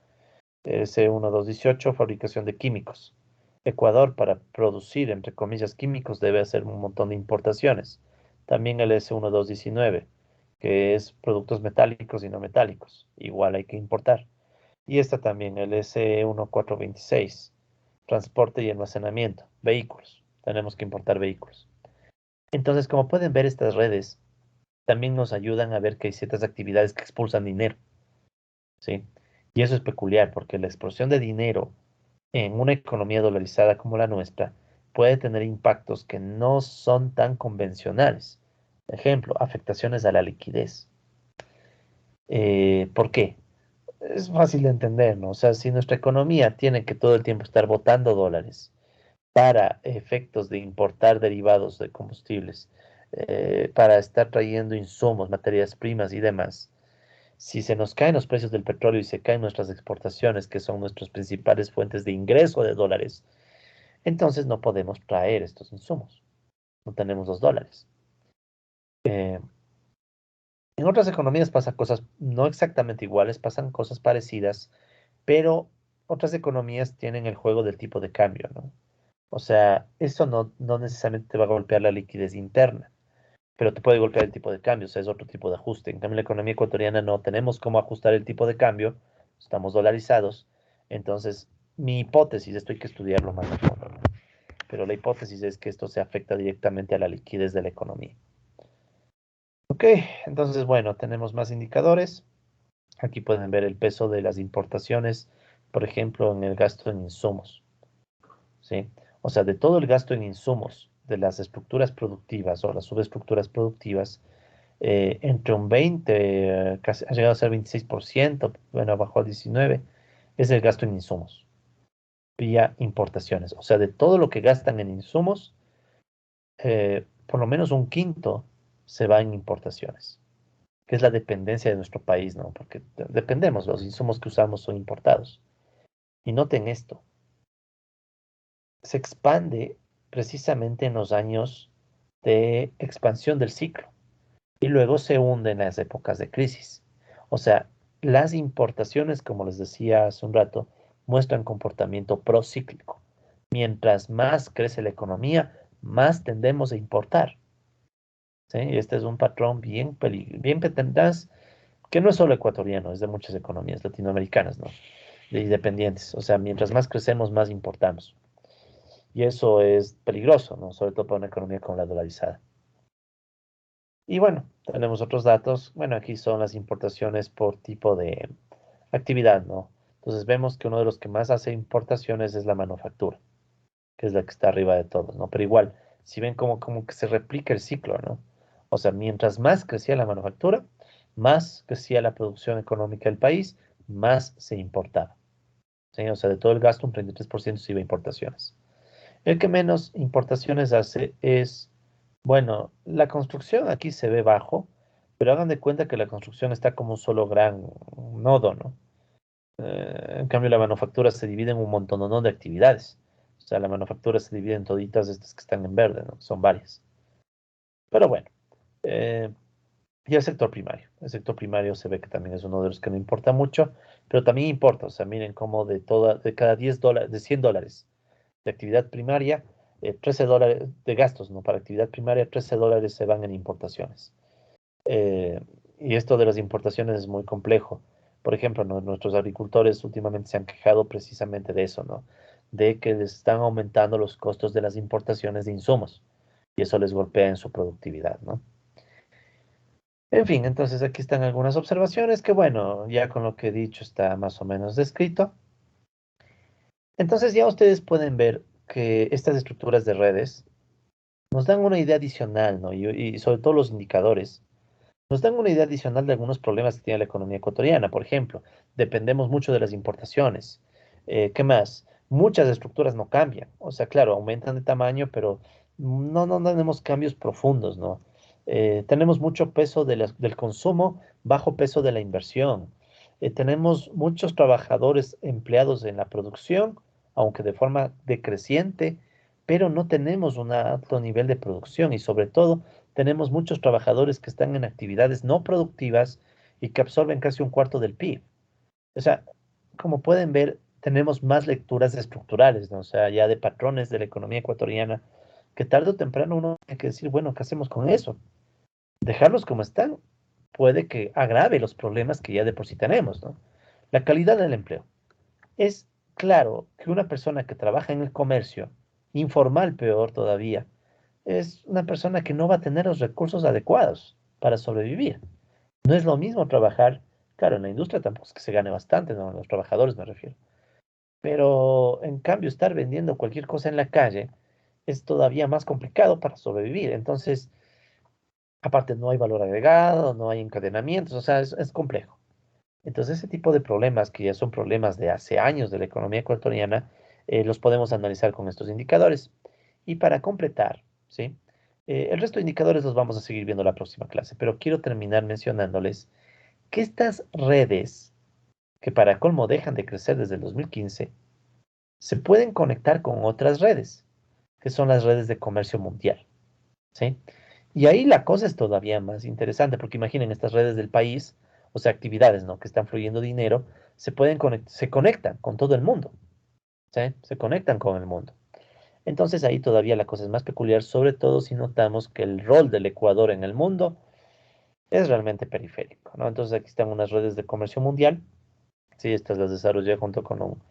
S1218, fabricación de químicos. Ecuador, para producir, entre comillas, químicos, debe hacer un montón de importaciones. También el S1219, que es productos metálicos y no metálicos. Igual hay que importar. Y esta también, el S1426, transporte y almacenamiento, vehículos. Tenemos que importar vehículos. Entonces, como pueden ver, estas redes también nos ayudan a ver que hay ciertas actividades que expulsan dinero, ¿sí? Y eso es peculiar porque la explosión de dinero en una economía dolarizada como la nuestra puede tener impactos que no son tan convencionales. Ejemplo, afectaciones a la liquidez. ¿Por qué? Es fácil de entender, ¿no? O sea, si nuestra economía tiene que todo el tiempo estar botando dólares para efectos de importar derivados de combustibles, para estar trayendo insumos, materias primas y demás, si se nos caen los precios del petróleo y se caen nuestras exportaciones, que son nuestras principales fuentes de ingreso de dólares, entonces no podemos traer estos insumos. No tenemos los dólares. Eh, en otras economías pasan cosas no exactamente iguales, pasan cosas parecidas, pero otras economías tienen el juego del tipo de cambio, ¿no? O sea, eso no necesariamente te va a golpear la liquidez interna, pero te puede golpear el tipo de cambio, o sea, es otro tipo de ajuste. En cambio, la economía ecuatoriana no tenemos cómo ajustar el tipo de cambio, estamos dolarizados. Entonces, mi hipótesis, esto hay que estudiarlo más a fondo, ¿no? Pero la hipótesis es que esto se afecta directamente a la liquidez de la economía. Ok, entonces, bueno, tenemos más indicadores. Aquí pueden ver el peso de las importaciones, por ejemplo, en el gasto en insumos, ¿sí? O sea, de todo el gasto en insumos, de las estructuras productivas o las subestructuras productivas, entre un 20, casi, ha llegado a ser 26%, bueno, bajó al 19%, es el gasto en insumos, vía importaciones. O sea, de todo lo que gastan en insumos, por lo menos un quinto se va en importaciones, que es la dependencia de nuestro país, ¿no? Porque dependemos, los insumos que usamos son importados. Y noten esto, se expande precisamente en los años de expansión del ciclo y luego se hunde en las épocas de crisis. O sea, las importaciones, como les decía hace un rato, muestran comportamiento procíclico. Mientras más crece la economía, más tendemos a importar. ¿Sí? Y este es un patrón bien tenaz, que no es solo ecuatoriano, es de muchas economías latinoamericanas, ¿no? De independientes. O sea, mientras más crecemos, más importamos. Y eso es peligroso, ¿no? Sobre todo para una economía como la dolarizada. Y bueno, tenemos otros datos. Bueno, aquí son las importaciones por tipo de actividad, ¿no? Entonces vemos que uno de los que más hace importaciones es la manufactura, que es la que está arriba de todos, ¿no? Pero igual, si ven como que se replica el ciclo, ¿no? O sea, mientras más crecía la manufactura, más crecía la producción económica del país, más se importaba, ¿sí? O sea, de todo el gasto, un 33% se iba a importaciones. El que menos importaciones hace es, bueno, la construcción aquí se ve bajo, pero hagan de cuenta que la construcción está como un solo gran nodo, ¿no? En cambio, la manufactura se divide en un montón ¿no? de actividades. O sea, la manufactura se divide en toditas estas que están en verde, ¿no? Son varias. Pero bueno, eh, y el sector primario. El sector primario se ve que también es uno de los que no importa mucho, pero también importa. O sea, miren cómo de cada $10, de $100 de actividad primaria, $13 de gastos, ¿no? Para actividad primaria, $13 se van en importaciones. Eh, y esto de las importaciones es muy complejo. Por ejemplo, nuestros agricultores últimamente se han quejado precisamente de eso, ¿no? De que les están aumentando los costos de las importaciones de insumos y eso les golpea en su productividad, ¿no? En fin, entonces aquí están algunas observaciones que, bueno, ya con lo que he dicho está más o menos descrito. Entonces ya ustedes pueden ver que estas estructuras de redes nos dan una idea adicional, ¿no? Y sobre todo los indicadores, nos dan una idea adicional de algunos problemas que tiene la economía ecuatoriana. Por ejemplo, dependemos mucho de las importaciones. ¿Qué más? Muchas estructuras no cambian. O sea, claro, aumentan de tamaño, pero no tenemos cambios profundos, ¿no? Tenemos mucho peso del consumo, bajo peso de la inversión. Tenemos muchos trabajadores empleados en la producción, aunque de forma decreciente, pero no tenemos un alto nivel de producción y sobre todo tenemos muchos trabajadores que están en actividades no productivas y que absorben casi un cuarto del PIB. O sea, como pueden ver, tenemos más lecturas estructurales, ¿no? O sea, ya de patrones de la economía ecuatoriana, que tarde o temprano uno tiene que decir, bueno, ¿qué hacemos con eso? Dejarlos como están puede que agrave los problemas que ya de por sí tenemos, ¿no? La calidad del empleo. Es claro que una persona que trabaja en el comercio, informal peor todavía, es una persona que no va a tener los recursos adecuados para sobrevivir. No es lo mismo trabajar, claro, en la industria tampoco es que se gane bastante, ¿no? Los trabajadores me refiero. Pero en cambio, estar vendiendo cualquier cosa en la calle es todavía más complicado para sobrevivir. Entonces, Aparte, no hay valor agregado, no hay encadenamientos, o sea, es complejo. Entonces, ese tipo de problemas, que ya son problemas de hace años de la economía ecuatoriana, los podemos analizar con estos indicadores. Y para completar, ¿sí? El resto de indicadores los vamos a seguir viendo la próxima clase, pero quiero terminar mencionándoles que estas redes, que para colmo dejan de crecer desde el 2015, se pueden conectar con otras redes, que son las redes de comercio mundial, ¿sí? Y ahí la cosa es todavía más interesante, porque imaginen estas redes del país, o sea, actividades, ¿no? Que están fluyendo dinero, se conectan con todo el mundo, ¿sí? Se conectan con el mundo. Entonces ahí todavía la cosa es más peculiar, sobre todo si notamos que el rol del Ecuador en el mundo es realmente periférico, ¿no? Entonces aquí están unas redes de comercio mundial, sí, estas las desarrollé junto con un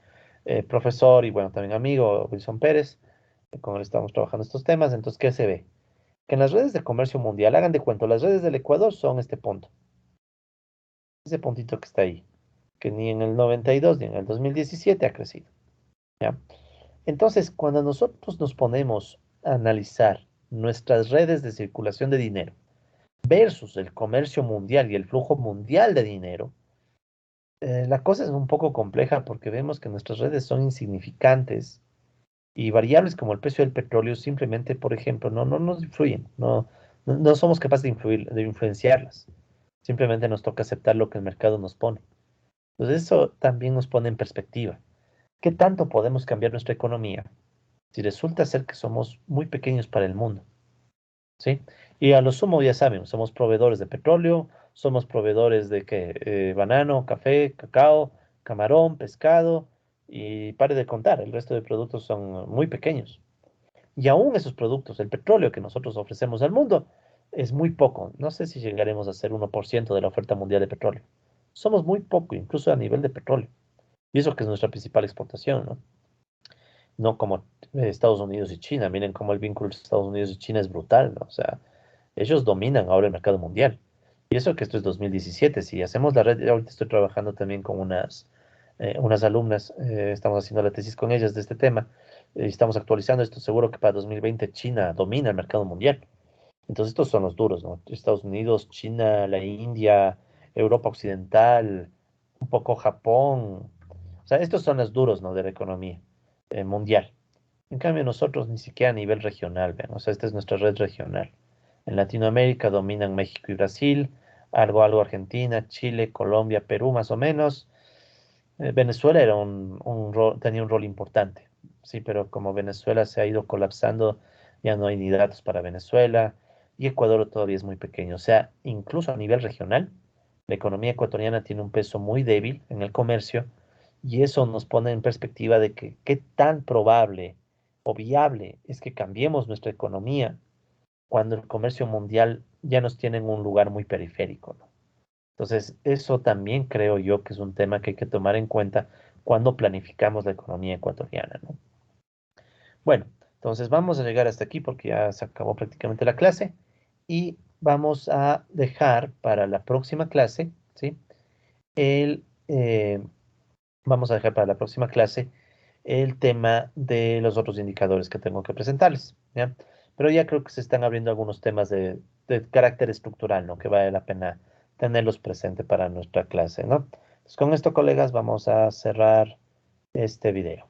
profesor y bueno, también amigo, Wilson Pérez, con él estamos trabajando estos temas. Entonces, ¿qué se ve? Que en las redes de comercio mundial, hagan de cuenta, las redes del Ecuador son este punto, ese puntito que está ahí, que ni en el 92 ni en el 2017 ha crecido, ¿ya? Entonces, cuando nosotros nos ponemos a analizar nuestras redes de circulación de dinero versus el comercio mundial y el flujo mundial de dinero, la cosa es un poco compleja porque vemos que nuestras redes son insignificantes y variables como el precio del petróleo simplemente, por ejemplo, no nos influyen, no somos capaces de influir, de influenciarlas. Simplemente nos toca aceptar lo que el mercado nos pone. Entonces eso también nos pone en perspectiva. ¿Qué tanto podemos cambiar nuestra economía si resulta ser que somos muy pequeños para el mundo? ¿Sí? Y a lo sumo, ya saben, somos proveedores de petróleo, somos proveedores de ¿qué? Banano, café, cacao, camarón, pescado, y pare de contar, el resto de productos son muy pequeños. Y aún esos productos, el petróleo que nosotros ofrecemos al mundo, es muy poco. No sé si llegaremos a ser 1% de la oferta mundial de petróleo. Somos muy poco, incluso a nivel de petróleo. Y eso que es nuestra principal exportación, ¿no? No como Estados Unidos y China. Miren cómo el vínculo entre Estados Unidos y China es brutal, ¿no? O sea, ellos dominan ahora el mercado mundial. Y eso que esto es 2017. Si hacemos la red, ahorita estoy trabajando también con unas alumnas, estamos haciendo la tesis con ellas de este tema, y estamos actualizando esto. Seguro que para 2020 China domina el mercado mundial. Entonces estos son los duros, ¿no? Estados Unidos, China, la India, Europa Occidental, un poco Japón. O sea, estos son los duros, ¿no? De la economía mundial. En cambio, nosotros ni siquiera a nivel regional, vean. O sea, esta es nuestra red regional. En Latinoamérica dominan México y Brasil, algo Argentina, Chile, Colombia, Perú, más o menos. Venezuela tenía un rol importante, sí, pero como Venezuela se ha ido colapsando, ya no hay ni datos para Venezuela y Ecuador todavía es muy pequeño. O sea, incluso a nivel regional, la economía ecuatoriana tiene un peso muy débil en el comercio y eso nos pone en perspectiva de que qué tan probable o viable es que cambiemos nuestra economía cuando el comercio mundial ya nos tiene en un lugar muy periférico, ¿no? Entonces, eso también creo yo que es un tema que hay que tomar en cuenta cuando planificamos la economía ecuatoriana, ¿no? Bueno, entonces vamos a llegar hasta aquí porque ya se acabó prácticamente la clase y vamos a dejar para la próxima clase, ¿sí? El, eh, Vamos a dejar para la próxima clase el tema de los otros indicadores que tengo que presentarles, ¿ya? Pero ya creo que se están abriendo algunos temas de carácter estructural, ¿no? Que vale la pena tenerlos presentes para nuestra clase, ¿no? Entonces, con esto, colegas, vamos a cerrar este video.